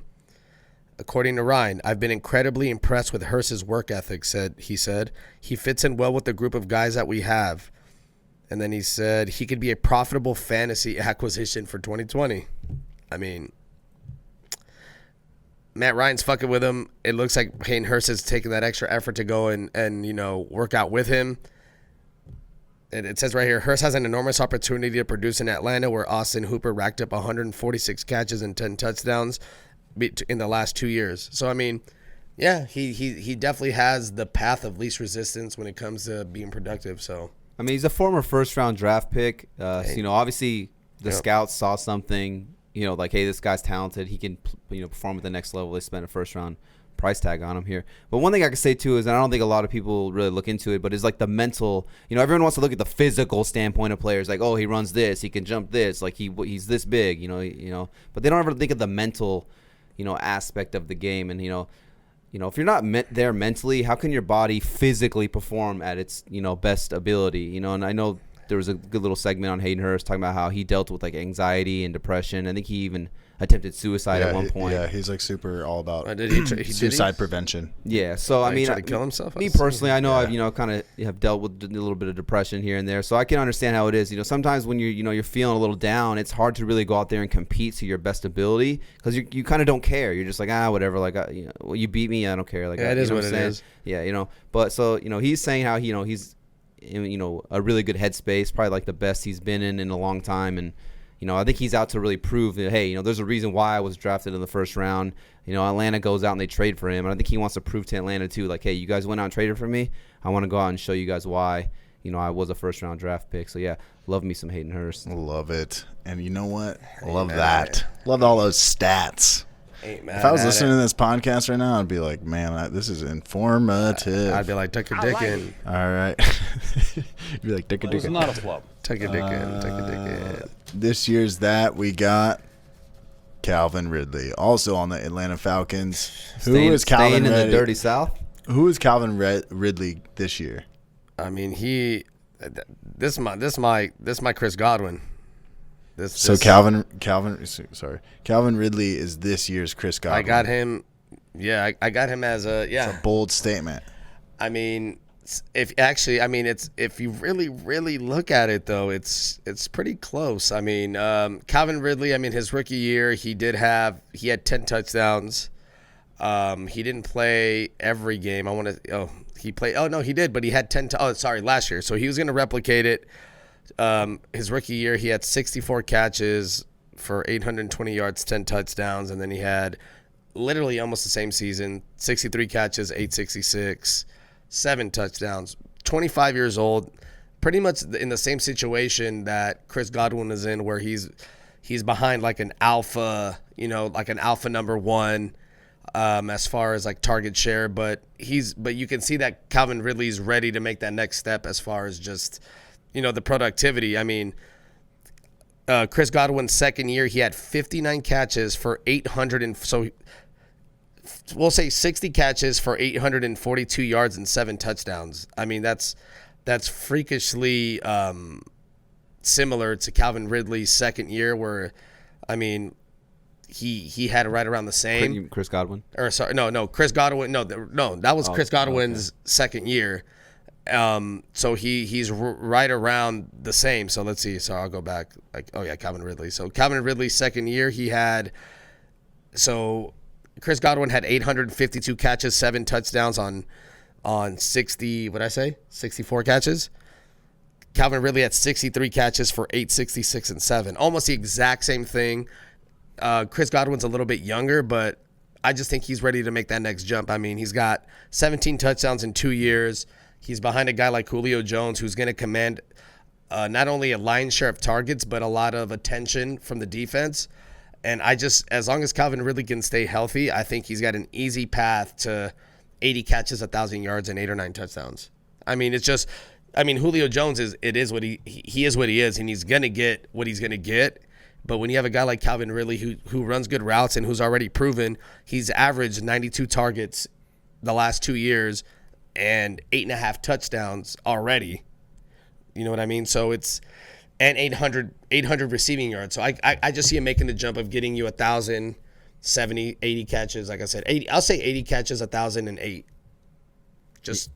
Speaker 2: According to Ryan, I've been incredibly impressed with Hurst's work ethic, he said. He fits in well with the group of guys that we have. And then he said he could be a profitable fantasy acquisition for 2020. I mean, Matt Ryan's fucking with him. It looks like Hayden Hurst is taking that extra effort to go and work out with him. And it says right here, Hurst has an enormous opportunity to produce in Atlanta, where Austin Hooper racked up 146 catches and 10 touchdowns in the last 2 years. So, I mean, yeah, he definitely has the path of least resistance when it comes to being productive. So,
Speaker 3: I mean, he's a former first-round draft pick. Obviously the scouts saw something, like, hey, this guy's talented. He can, perform at the next level. They spent a first-round price tag on him here. But one thing I can say, too, is, and I don't think a lot of people really look into it, but it's like the mental, everyone wants to look at the physical standpoint of players. Like, oh, he runs this. He can jump this. Like, he's this big, But they don't ever think of the mental aspect of the game. And, if you're not there mentally, how can your body physically perform at its, best ability? And I know there was a good little segment on Hayden Hurst talking about how he dealt with like anxiety and depression. I think he even attempted suicide at one point.
Speaker 1: Yeah, he's like super all about
Speaker 2: suicide
Speaker 1: prevention.
Speaker 3: Yeah, so I mean,
Speaker 2: tried to kill himself.
Speaker 3: Me personally, I know I've kind of have dealt with a little bit of depression here and there, so I can understand how it is. Sometimes when you're feeling a little down, it's hard to really go out there and compete to your best ability because you kind of don't care. You're just like whatever. Like you beat me, I don't care. Like
Speaker 2: it is what it is.
Speaker 3: Yeah, But so he's saying how he's in a really good headspace, probably like the best he's been in a long time, and I think he's out to really prove that, hey, there's a reason why I was drafted in the first round. Atlanta goes out and they trade for him, and I think he wants to prove to Atlanta too, like, hey, you guys went out and traded for me. I want to go out and show you guys why I was a first round draft pick. So yeah, love me some Hayden Hurst.
Speaker 1: Love it, and you know what? Love that. Love all those stats. If I was listening to this podcast right now, I'd be like, man, this is informative.
Speaker 2: I'd be like, tuck your dick in.
Speaker 1: All right. You'd be like, tuck your dick in.
Speaker 4: It's not a flub.
Speaker 2: Tuck your dick in. Tuck your dick in.
Speaker 1: This year's we got Calvin Ridley, also on the Atlanta Falcons.
Speaker 3: Staying in the dirty South?
Speaker 1: Who is Calvin Ridley this year?
Speaker 2: I mean, this is my Chris Godwin.
Speaker 1: Calvin Ridley is this year's Chris Godwin.
Speaker 2: I got him. Yeah, I got him as a
Speaker 1: It's a bold statement.
Speaker 2: I mean, if you really look at it though, it's pretty close. I mean, Calvin Ridley. I mean, his rookie year, he had 10 touchdowns. He didn't play every game. He played. Oh no, he did, but he had 10. Last year. So he was going to replicate it. His rookie year, he had 64 catches for 820 yards, 10 touchdowns, and then he had literally almost the same season, 63 catches, 866, 7 touchdowns. 25 years old, pretty much in the same situation that Chris Godwin is in, where he's behind like an alpha, like an alpha number one, as far as like target share, but you can see that Calvin Ridley's ready to make that next step as far as just the productivity. I mean, Chris Godwin's second year, he had 59 catches for 800 so we'll say 60 catches for 842 yards and 7 touchdowns. I mean, that's freakishly similar to Calvin Ridley's second year, where I mean, he had right around the same.
Speaker 3: Chris Godwin?
Speaker 2: Or sorry, no, Chris Godwin. No, that was Chris Godwin's second year. So he's right around the same. So let's see. So I'll go back. Calvin Ridley. So Calvin Ridley's second year, he had So Chris Godwin had 852 catches, 7 touchdowns on 64 catches. Calvin Ridley had 63 catches for 866 and 7. Almost the exact same thing. Chris Godwin's a little bit younger, but I just think he's ready to make that next jump. I mean, he's got 17 touchdowns in 2 years. He's behind a guy like Julio Jones, who's going to command not only a lion's share of targets, but a lot of attention from the defense. And as long as Calvin Ridley can stay healthy, I think he's got an easy path to 80 catches, 1,000 yards, and 8 or 9 touchdowns. I mean, Julio Jones is what he is what he is, and he's going to get what he's going to get. But when you have a guy like Calvin Ridley who runs good routes and who's already proven, he's averaged 92 targets the last 2 years and 8.5 touchdowns already. You know what I mean? So it's and 800 receiving yards. So I just see him making the jump of getting you 1,000, 70, 80 catches. Like I said, 80. I'll say 80 catches, 1,008. Just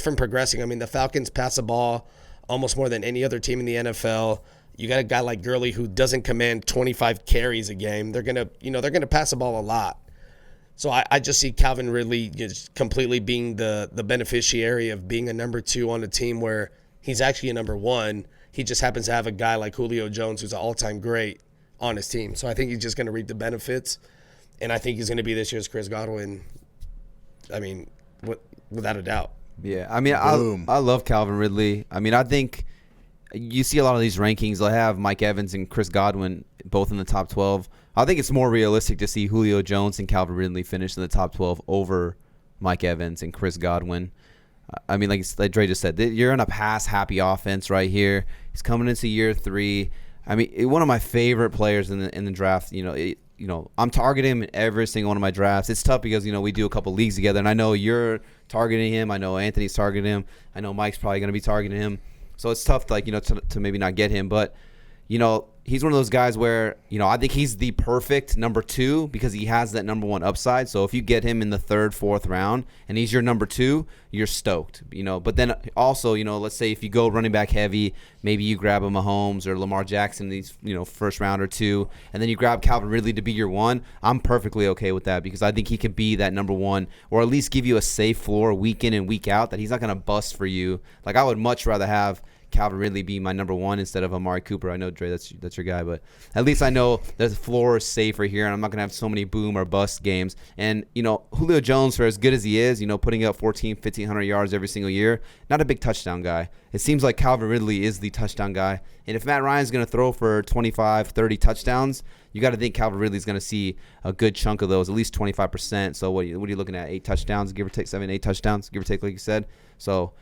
Speaker 2: from progressing. I mean, the Falcons pass the ball almost more than any other team in the NFL. You got a guy like Gurley who doesn't command 25 carries a game. They're gonna pass the ball a lot. So I just see Calvin Ridley just completely being the beneficiary of being a number 2 on a team where he's actually a number 1. He just happens to have a guy like Julio Jones, who's an all-time great, on his team. So I think he's just going to reap the benefits, and I think he's going to be this year's Chris Godwin. I mean, without a doubt.
Speaker 3: Yeah, I mean, I love Calvin Ridley. I mean, I think you see a lot of these rankings. They'll have Mike Evans and Chris Godwin both in the top 12. I think it's more realistic to see Julio Jones and Calvin Ridley finish in the top 12 over Mike Evans and Chris Godwin. I mean, like Dre just said, you're in a pass-happy offense right here. He's coming into year 3. I mean, one of my favorite players in the draft. I'm targeting him in every single one of my drafts. It's tough because we do a couple leagues together, and I know you're targeting him. I know Anthony's targeting him. I know Mike's probably going to be targeting him. So it's tough, to maybe not get him, but he's one of those guys where, I think he's the perfect number 2 because he has that number 1 upside. So if you get him in the 3rd, 4th round and he's your number 2, you're stoked, But then also, let's say if you go running back heavy, maybe you grab a Mahomes or Lamar Jackson, these, first round or 2, and then you grab Calvin Ridley to be your 1. I'm perfectly okay with that because I think he can be that number 1 or at least give you a safe floor week in and week out that he's not going to bust for you. Like I would much rather have Calvin Ridley be my number 1 instead of Amari Cooper. I know, Dre, that's your guy, but at least I know the floor is safer here, and I'm not going to have so many boom or bust games. And, Julio Jones, for as good as he is, putting up 1,500 yards every single year, not a big touchdown guy. It seems like Calvin Ridley is the touchdown guy. And if Matt Ryan's going to throw for 25, 30 touchdowns, you got to think Calvin Ridley's going to see a good chunk of those, at least 25%. So what are you looking at, 8 touchdowns, give or take 7, 8 touchdowns, give or take, like you said. So,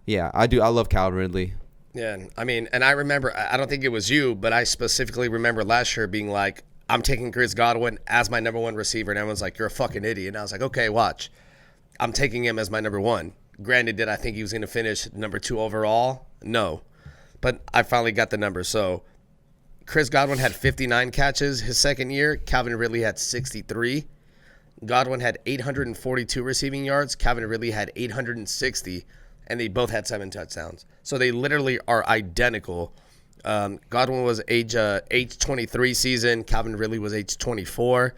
Speaker 3: yeah, I love Calvin Ridley.
Speaker 2: Yeah, I mean, and I remember, I don't think it was you, but I specifically remember last year being like, I'm taking Chris Godwin as my number 1 receiver, and everyone's like, you're a fucking idiot. And I was like, okay, watch. I'm taking him as my number 1. Granted, did I think he was going to finish number 2 overall? No. But I finally got the number. So Chris Godwin had 59 catches his second year. Calvin Ridley had 63. Godwin had 842 receiving yards. Calvin Ridley had 860, and they both had 7 touchdowns. So they literally are identical. Godwin was age 23 season. Calvin Ridley was age 24.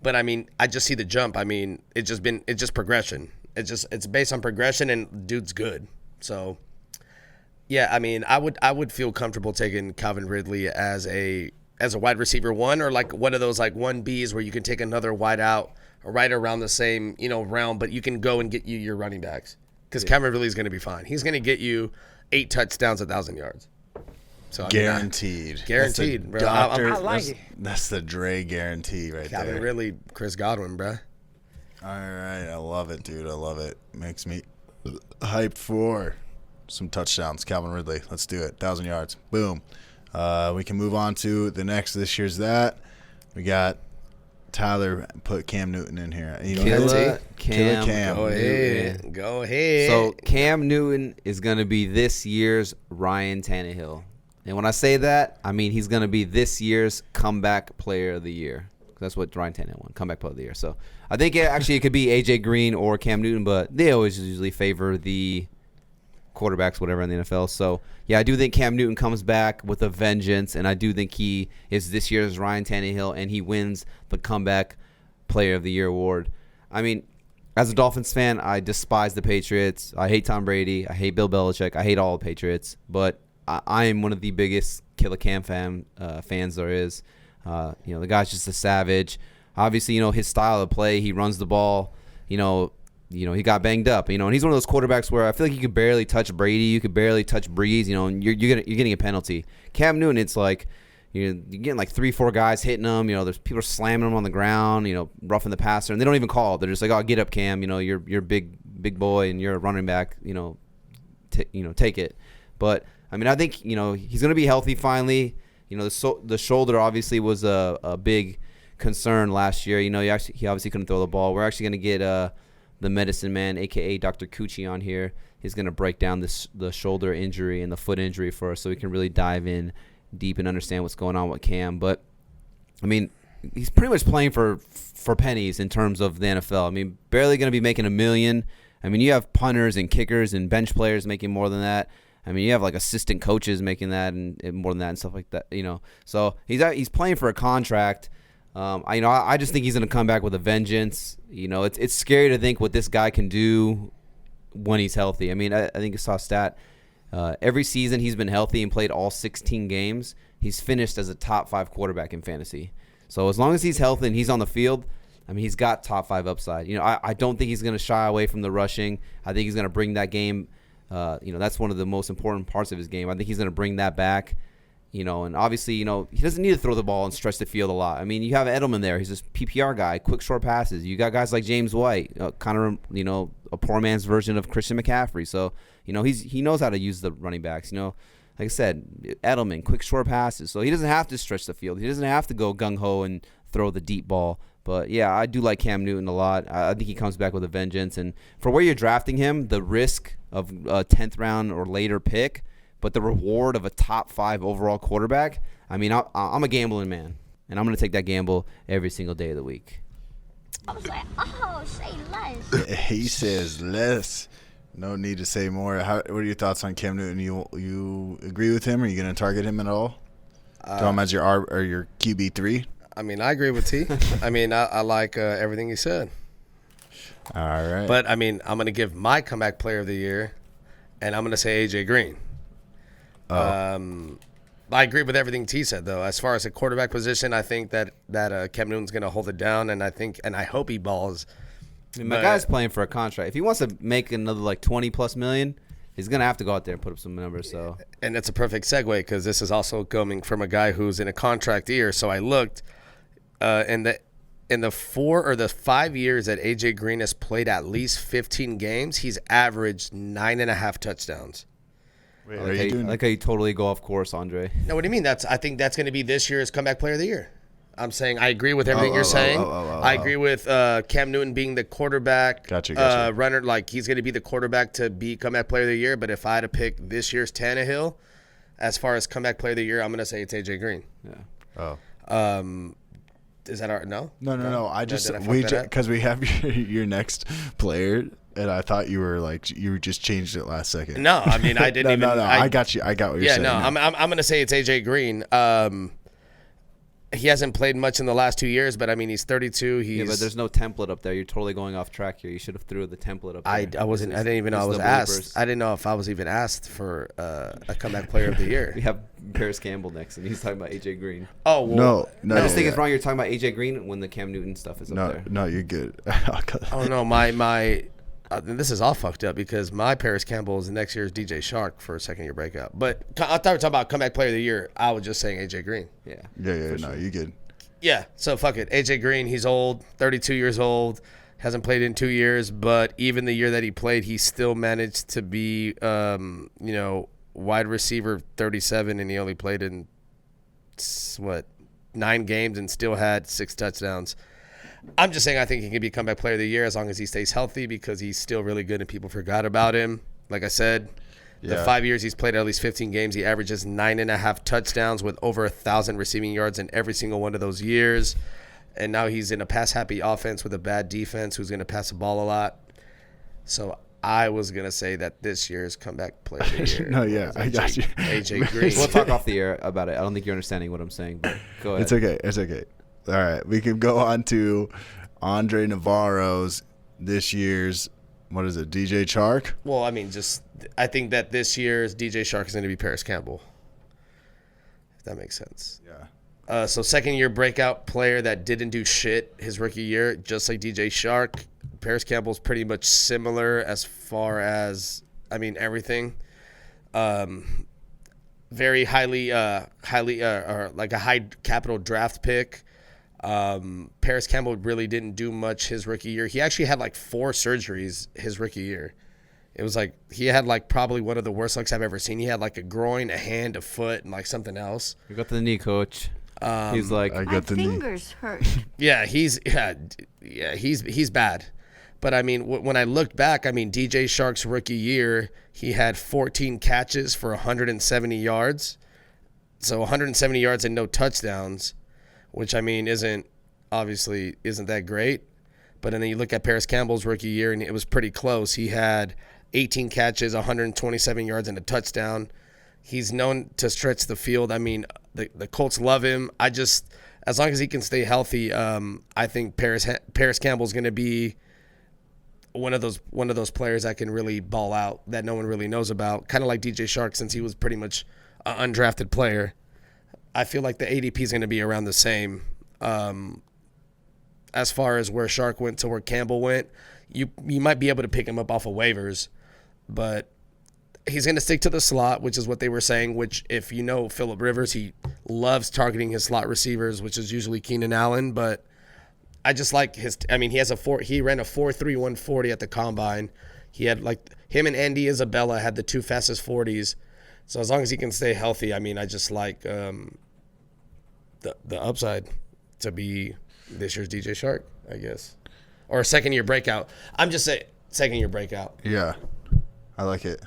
Speaker 2: But I mean, I just see the jump. I mean, it's just progression. It's based on progression, and dude's good. So yeah, I mean, I would feel comfortable taking Calvin Ridley as a wide receiver 1, or like one of those like 1Bs where you can take another wide out right around the same realm, but you can go and get you your running backs. Because Calvin Ridley is going to be fine. He's going to get you 8 touchdowns, 1,000 yards. So
Speaker 1: guaranteed.
Speaker 2: Guaranteed, bro.
Speaker 1: Doctor,
Speaker 2: I like it.
Speaker 1: That's the Dre guarantee right there.
Speaker 2: Calvin Ridley, Chris Godwin, bro.
Speaker 1: All right. I love it, dude. I love it. Makes me hyped for some touchdowns. Calvin Ridley. Let's do it. 1,000 yards. Boom. We can move on to the next this year's that. We got Tyler put Cam Newton in here.
Speaker 3: Killer Cam.
Speaker 2: Go ahead.
Speaker 3: So Cam Newton is going to be this year's Ryan Tannehill. And when I say that, I mean he's going to be this year's comeback player of the year. That's what Ryan Tannehill won, comeback player of the year. So I think it could be A.J. Green or Cam Newton, but they always usually favor the quarterbacks, whatever, in the NFL. So, yeah, I do think Cam Newton comes back with a vengeance, and I do think he is this year's Ryan Tannehill, and he wins the Comeback Player of the Year award. I mean, as a Dolphins fan, I despise the Patriots. I hate Tom Brady. I hate Bill Belichick. I hate all the Patriots. But I am one of the biggest Killer Cam fans there is. The guy's just a savage. Obviously, his style of play, he runs the ball. He got banged up. And he's one of those quarterbacks where I feel like you could barely touch Brady. You could barely touch Breeze. And you're getting a penalty. Cam Newton, it's like you're getting like 3-4 guys hitting him. There's people slamming him on the ground. Roughing the passer, and they don't even call. They're just like, "Oh, get up, Cam. You're big boy, and you're a running back. Take it." But I mean, I think he's going to be healthy finally. The shoulder obviously was a big concern last year. He obviously couldn't throw the ball. We're actually going to get the medicine man, aka Dr. Coochie, on here. He's going to break down the shoulder injury and the foot injury for us, so we can really dive in deep and understand what's going on with Cam. But I mean, he's pretty much playing for pennies in terms of the NFL. I mean, barely going to be making $1 million. I mean, you have punters and kickers and bench players making more than that. I mean, you have like assistant coaches making that and more than that and stuff like that. So he's playing for a contract. I just think he's going to come back with a vengeance. It's scary to think what this guy can do when he's healthy. I mean, I think I saw a stat. Every season he's been healthy and played all 16 games, he's finished as a top 5 quarterback in fantasy. So as long as he's healthy and he's on the field, I mean, he's got top 5 upside. I don't think he's going to shy away from the rushing. I think he's going to bring that game. That's one of the most important parts of his game. I think he's going to bring that back. And obviously, he doesn't need to throw the ball and stretch the field a lot. I mean, you have Edelman there. He's this PPR guy, quick, short passes. You got guys like James White, kind of, a poor man's version of Christian McCaffrey. So, he knows how to use the running backs. Like I said, Edelman, quick, short passes. So he doesn't have to stretch the field. He doesn't have to go gung-ho and throw the deep ball. But, yeah, I do like Cam Newton a lot. I think he comes back with a vengeance. And for where you're drafting him, the risk of a 10th round or later pick, but the reward of a top 5 overall quarterback, I mean, I'm a gambling man, and I'm going to take that gamble every single day of the week.
Speaker 4: I was like, oh, say less.
Speaker 1: He says less. No need to say more. What are your thoughts on Cam Newton? You agree with him? Are you going to target him at all? Throw him as your QB3?
Speaker 2: I mean, I agree with T. I mean, I like everything he said.
Speaker 1: All right.
Speaker 2: But, I mean, I'm going to give my comeback player of the year, and I'm going to say AJ Green. I agree with everything T said, though. As far as the quarterback position, I think that Cam Newton's going to hold it down, and I hope he balls.
Speaker 3: I mean, my guy's playing for a contract. If he wants to make another like $20+ million, he's going to have to go out there and put up some numbers. So,
Speaker 2: and it's a perfect segue because this is also coming from a guy who's in a contract year. So I looked in the 4 or the 5 years that AJ Green has played at least 15 games, he's averaged 9.5 touchdowns.
Speaker 1: Wait,
Speaker 3: I like how you totally go off course, Andre.
Speaker 2: No, what do you mean? I think that's going to be this year's comeback player of the year. I'm saying I agree with everything you're saying. I agree with Cam Newton being the quarterback
Speaker 1: Gotcha.
Speaker 2: runner. Like, he's going to be the quarterback to be comeback player of the year. But if I had to pick this year's Tannehill, as far as comeback player of the year, I'm going to say it's AJ Green.
Speaker 3: Yeah.
Speaker 2: Oh. Is that our no?
Speaker 1: No. Because we have your next player. And I thought you just changed it last second.
Speaker 2: No, I mean, I didn't even.
Speaker 1: No. I got you. I got what you're saying.
Speaker 2: Yeah, no, I'm going to say it's AJ Green. He hasn't played much in the last 2 years, but I mean, he's 32.
Speaker 3: Yeah, but there's no template up there. You're totally going off track here. You should have threw the template up there.
Speaker 2: I didn't even know I was asked. I didn't know if I was even asked for a comeback player of the year.
Speaker 3: We have Parris Campbell next, and he's talking about AJ Green.
Speaker 2: Oh, well,
Speaker 1: no.
Speaker 3: I just think it's wrong. You're talking about AJ Green when the Cam Newton stuff is up there.
Speaker 1: No, you're good.
Speaker 2: Oh no, my. This is all fucked up because my Parris Campbell is next year's DJ Chark for a second-year breakout. But I thought we were talking about comeback player of the year. I was just saying AJ Green.
Speaker 1: Yeah. No,
Speaker 3: sure.
Speaker 1: you're good.
Speaker 2: Yeah, so fuck it. AJ Green, he's old, 32 years old, hasn't played in 2 years, but even the year that he played, he still managed to be, wide receiver 37, and he only played in 9 games and still had 6 touchdowns. I'm just saying I think he can be comeback player of the year as long as he stays healthy because he's still really good and people forgot about him. Like I said, the 5 years he's played at least 15 games, he averages 9.5 touchdowns with over 1,000 receiving yards in every single one of those years. And now he's in a pass-happy offense with a bad defense who's going to pass the ball a lot. So I was going to say that this year's comeback player of the year.
Speaker 1: No, yeah, I got you.
Speaker 2: AJ Green.
Speaker 3: We'll talk off the air about it. I don't think you're understanding what I'm saying, but go ahead.
Speaker 1: It's okay. All right, we can go on to Andre Navarro's this year's, what is it, DJ Chark?
Speaker 2: Well, I mean, I think that this year's DJ Chark is going to be Parris Cambell. If that makes sense.
Speaker 1: Yeah.
Speaker 2: So second-year breakout player that didn't do shit his rookie year, just like DJ Chark. Parris Campbell's pretty much similar as far as, I mean, everything. Very highly, or like a high capital draft pick. Parris Campbell really didn't do much his rookie year. He actually had like 4 surgeries his rookie year. It was like he had like probably one of the worst looks I've ever seen. He had like a groin, a hand, a foot, and like something else.
Speaker 3: You got the knee, coach. He's like,
Speaker 1: I
Speaker 4: My
Speaker 1: got the knee.
Speaker 4: fingers hurt.
Speaker 2: Yeah, he's bad. But I mean, when I looked back, I mean, DJ Chark's rookie year, he had 14 catches for 170 yards. So 170 yards and no touchdowns, which I mean isn't that great. But then you look at Parris Campbell's rookie year, and it was pretty close. He had 18 catches, 127 yards, and a touchdown. He's known to stretch the field. I mean, the Colts love him. As long as he can stay healthy, I think Parris Campbell's going to be one of those players that can really ball out that no one really knows about. Kind of like DJ Chark, since he was pretty much an undrafted player. I feel like the ADP is going to be around the same. As far as where Chark went to where Campbell went, you might be able to pick him up off of waivers, but he's going to stick to the slot, which is what they were saying, which if you know Phillip Rivers, he loves targeting his slot receivers, which is usually Keenan Allen, but I just like he ran a 4.3 140 at the combine. He had him and Andy Isabella had the 2 fastest 40s. So as long as he can stay healthy, I mean, I just like the upside to be this year's DJ Chark, I guess. Or a second-year breakout. I'm just saying second-year breakout.
Speaker 1: Yeah, I like it.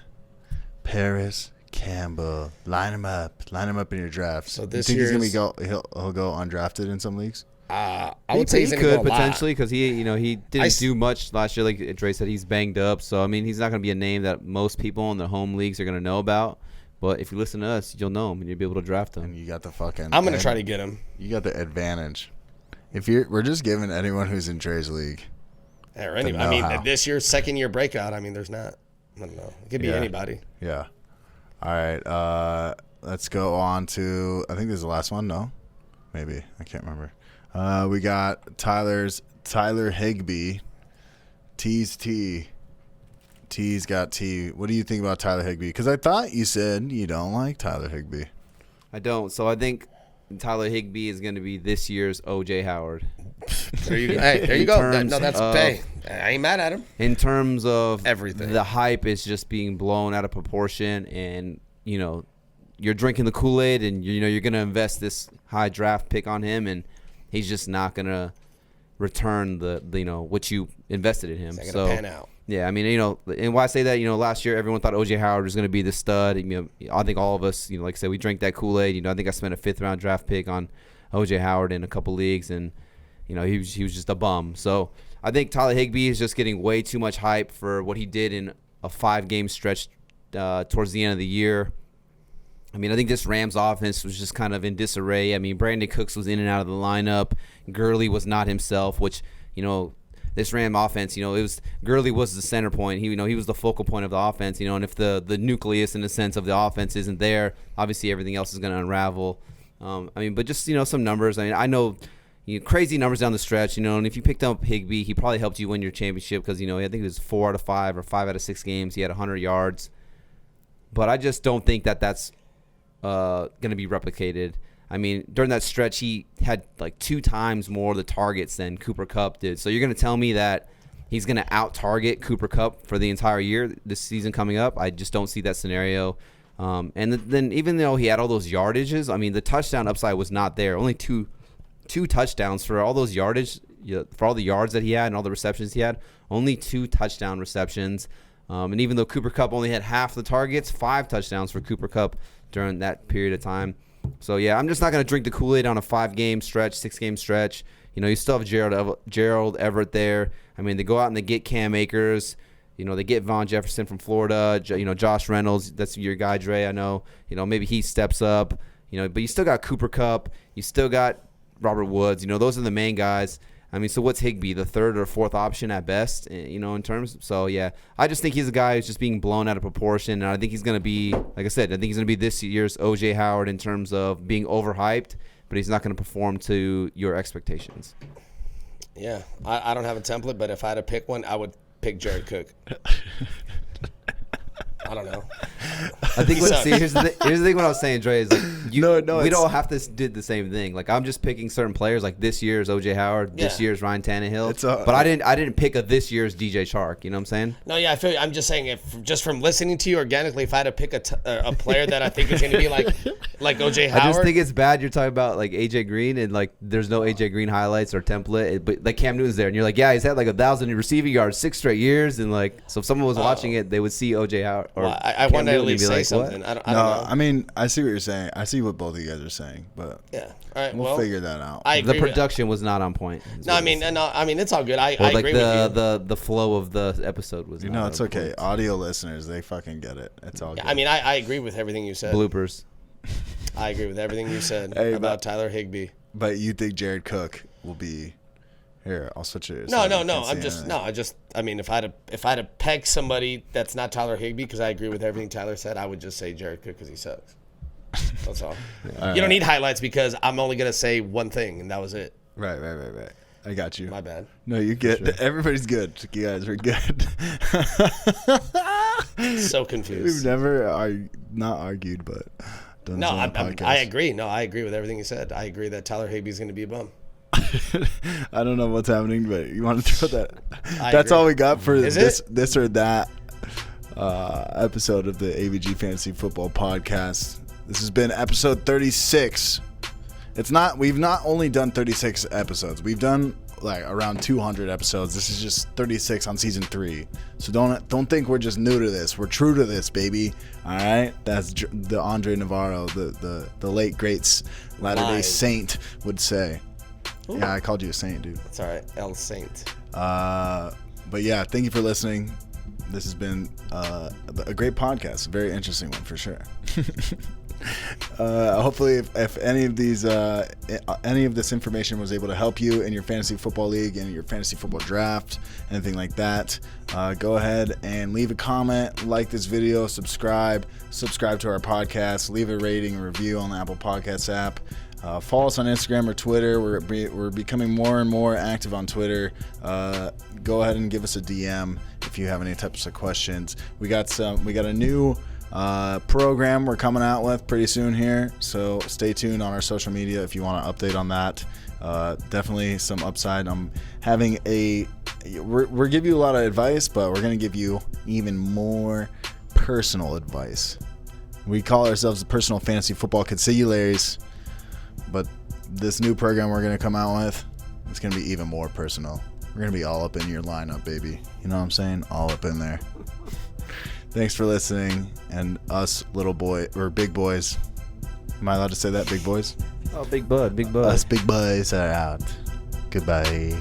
Speaker 1: Parris Campbell, line him up in your draft.
Speaker 2: So this
Speaker 1: you think
Speaker 2: year's,
Speaker 1: he's gonna he'll go undrafted in some leagues?
Speaker 2: I would say
Speaker 3: he
Speaker 2: he's
Speaker 3: could
Speaker 2: going to go
Speaker 3: potentially because he didn't do much last year. Like Dre said, he's banged up. So I mean, he's not going to be a name that most people in their home leagues are going to know about. But if you listen to us, you'll know him and you'll be able to draft him.
Speaker 1: And you got the fucking.
Speaker 2: I'm going to try to get him.
Speaker 1: You got the advantage. We're just giving anyone who's in Dre's league.
Speaker 2: Or anybody. I mean, this year's second-year breakout. I mean, there's not. I don't know. It could be anybody.
Speaker 1: Yeah. All right. Let's go on to. I think this is the last one. No, maybe I can't remember. We got Tyler Higbee. T's T. T's got T. What do you think about Tyler Higbee? Because I thought you said you don't like Tyler Higbee.
Speaker 3: I don't. So I think Tyler Higbee is going to be this year's O.J. Howard.
Speaker 2: There you go. No, that's pay. I ain't mad at him.
Speaker 3: In terms of
Speaker 2: everything,
Speaker 3: the hype is just being blown out of proportion, and you're drinking the Kool-Aid, and you're going to invest this high draft pick on him, and he's just not going to return the what you invested in him.
Speaker 2: It's not going to pan out.
Speaker 3: Yeah, I mean, and why I say that, last year everyone thought O.J. Howard was going to be the stud. I think all of us, like I said, we drank that Kool-Aid. I think I spent a 5th-round draft pick on O.J. Howard in a couple leagues, and he was just a bum. So I think Tyler Higbee is just getting way too much hype for what he did in a 5-game stretch towards the end of the year. I mean, I think this Rams offense was just kind of in disarray. I mean, Brandon Cooks was in and out of the lineup. Gurley was not himself, which, this Ram offense, Gurley was the center point. He was the focal point of the offense, and if the nucleus in the sense of the offense isn't there, obviously everything else is going to unravel. But just, some numbers. I mean, I know crazy numbers down the stretch, and if you picked up Higbee, he probably helped you win your championship because, I think it was 4 out of 5 or 5 out of 6 games. He had 100 yards. But I just don't think that's going to be replicated. I mean, during that stretch, he had like 2 times more of the targets than Cooper Kupp did. So you're going to tell me that he's going to out-target Cooper Kupp for the entire year this season coming up? I just don't see that scenario. And then even though he had all those yardages, I mean, the touchdown upside was not there. Only two touchdowns for all those yardage, for all the yards that he had and all the receptions he had. Only 2 touchdown receptions. And even though Cooper Kupp only had half the targets, 5 touchdowns for Cooper Kupp during that period of time. So, yeah, I'm just not going to drink the Kool-Aid on a 5-game stretch, 6-game stretch. You still have Gerald Everett there. I mean, they go out and they get Cam Akers. You know, they get Von Jefferson from Florida. You know, Josh Reynolds, that's your guy, Dre. I know. You know, maybe he steps up. You know, but you still got Cooper Kupp. You still got Robert Woods. You know, those are the main guys. I mean, so what's Higbee, the third or fourth option at best, you know, in terms? So, yeah, I just think he's a guy who's just being blown out of proportion. And I think he's going to be, like I said, I think he's going to be this year's O.J. Howard in terms of being overhyped, but he's not going to perform to your expectations.
Speaker 2: Yeah, I don't have a template, but if I had to pick one, I would pick Jared Cook. I don't know.
Speaker 3: I think here's the thing. What I was saying, Dre, is like we don't have to do the same thing. Like I'm just picking certain players. Like this year's O.J. Howard, this year's Ryan Tannehill. But I didn't pick a this year's DJ Chark. You know what I'm saying?
Speaker 2: No, yeah, I feel. I'm just saying, if just from listening to you organically, if I had to pick a player that I think is going to be like O.J. Howard,
Speaker 3: I just think it's bad. You're talking about like AJ Green and like there's no AJ Green highlights or template, but like Cam Newton's there, and you're like, yeah, he's had like 1,000 receiving yards 6 straight years, and like so if someone was watching it, they would see O.J. Howard. Or
Speaker 2: well, I wanted to at least say something. I don't know.
Speaker 1: I mean, I see what you're saying. I see what both of you guys are saying, but
Speaker 2: yeah, all right,
Speaker 1: we'll figure that out.
Speaker 3: The production was not on point.
Speaker 2: No, I mean, it's all good. I agree with you.
Speaker 3: The flow of the episode was.
Speaker 1: It's okay. Point. Audio listeners, they fucking get it. It's all good.
Speaker 2: I mean, I agree with everything you said.
Speaker 3: Bloopers.
Speaker 2: I agree with everything you said about Tyler Higbee.
Speaker 1: But you think Jared Cook will be? Here, I'll switch it.
Speaker 2: No. I mean, if I had to peg somebody that's not Tyler Higbee, because I agree with everything Tyler said, I would just say Jared Cook because he sucks. That's all. You don't need highlights because I'm only gonna say one thing, and that was it.
Speaker 1: Right. I got you.
Speaker 2: My bad.
Speaker 1: No, you get. Sure. Everybody's good. You guys are good.
Speaker 2: So confused.
Speaker 1: We've never not argued, but done
Speaker 2: no, I agree. No, I agree with everything you said. I agree that Tyler Higbee's going to be a bum.
Speaker 1: I don't know what's happening, but you want to throw that? That's all we got for this or that episode of the AVG Fantasy Football Podcast. This has been episode 36. We've not only done 36 episodes. We've done like around 200 episodes. This is just 36 on season 3. So don't think we're just new to this. We're true to this, baby. All right, that's the Andre Navarro, the late greats Latter-day Saint would say. Ooh. Yeah, I called you a saint, dude.
Speaker 2: That's all right, El Saint.
Speaker 1: But yeah, thank you for listening. This has been a great podcast, a very interesting one for sure. Hopefully, if any of this information was able to help you in your fantasy football league and your fantasy football draft, anything like that, go ahead and leave a comment, like this video, subscribe to our podcast, leave a rating and review on the Apple Podcasts app. Follow us on Instagram or Twitter. We're becoming more and more active on Twitter. Go ahead and give us a DM if you have any types of questions. We got a new program we're coming out with pretty soon here, so stay tuned on our social media if you want an update on that. Definitely some upside. I'm having we're giving you a lot of advice, but we're going to give you even more personal advice. We call ourselves the Personal Fantasy Football Consigliaries. But this new program we're going to come out with, it's going to be even more personal. We're going to be all up in your lineup, baby. You know what I'm saying? All up in there. Thanks for listening. And us big boys. Am I allowed to say that, big boys?
Speaker 3: Oh, big bud.
Speaker 1: Us big boys are out. Goodbye.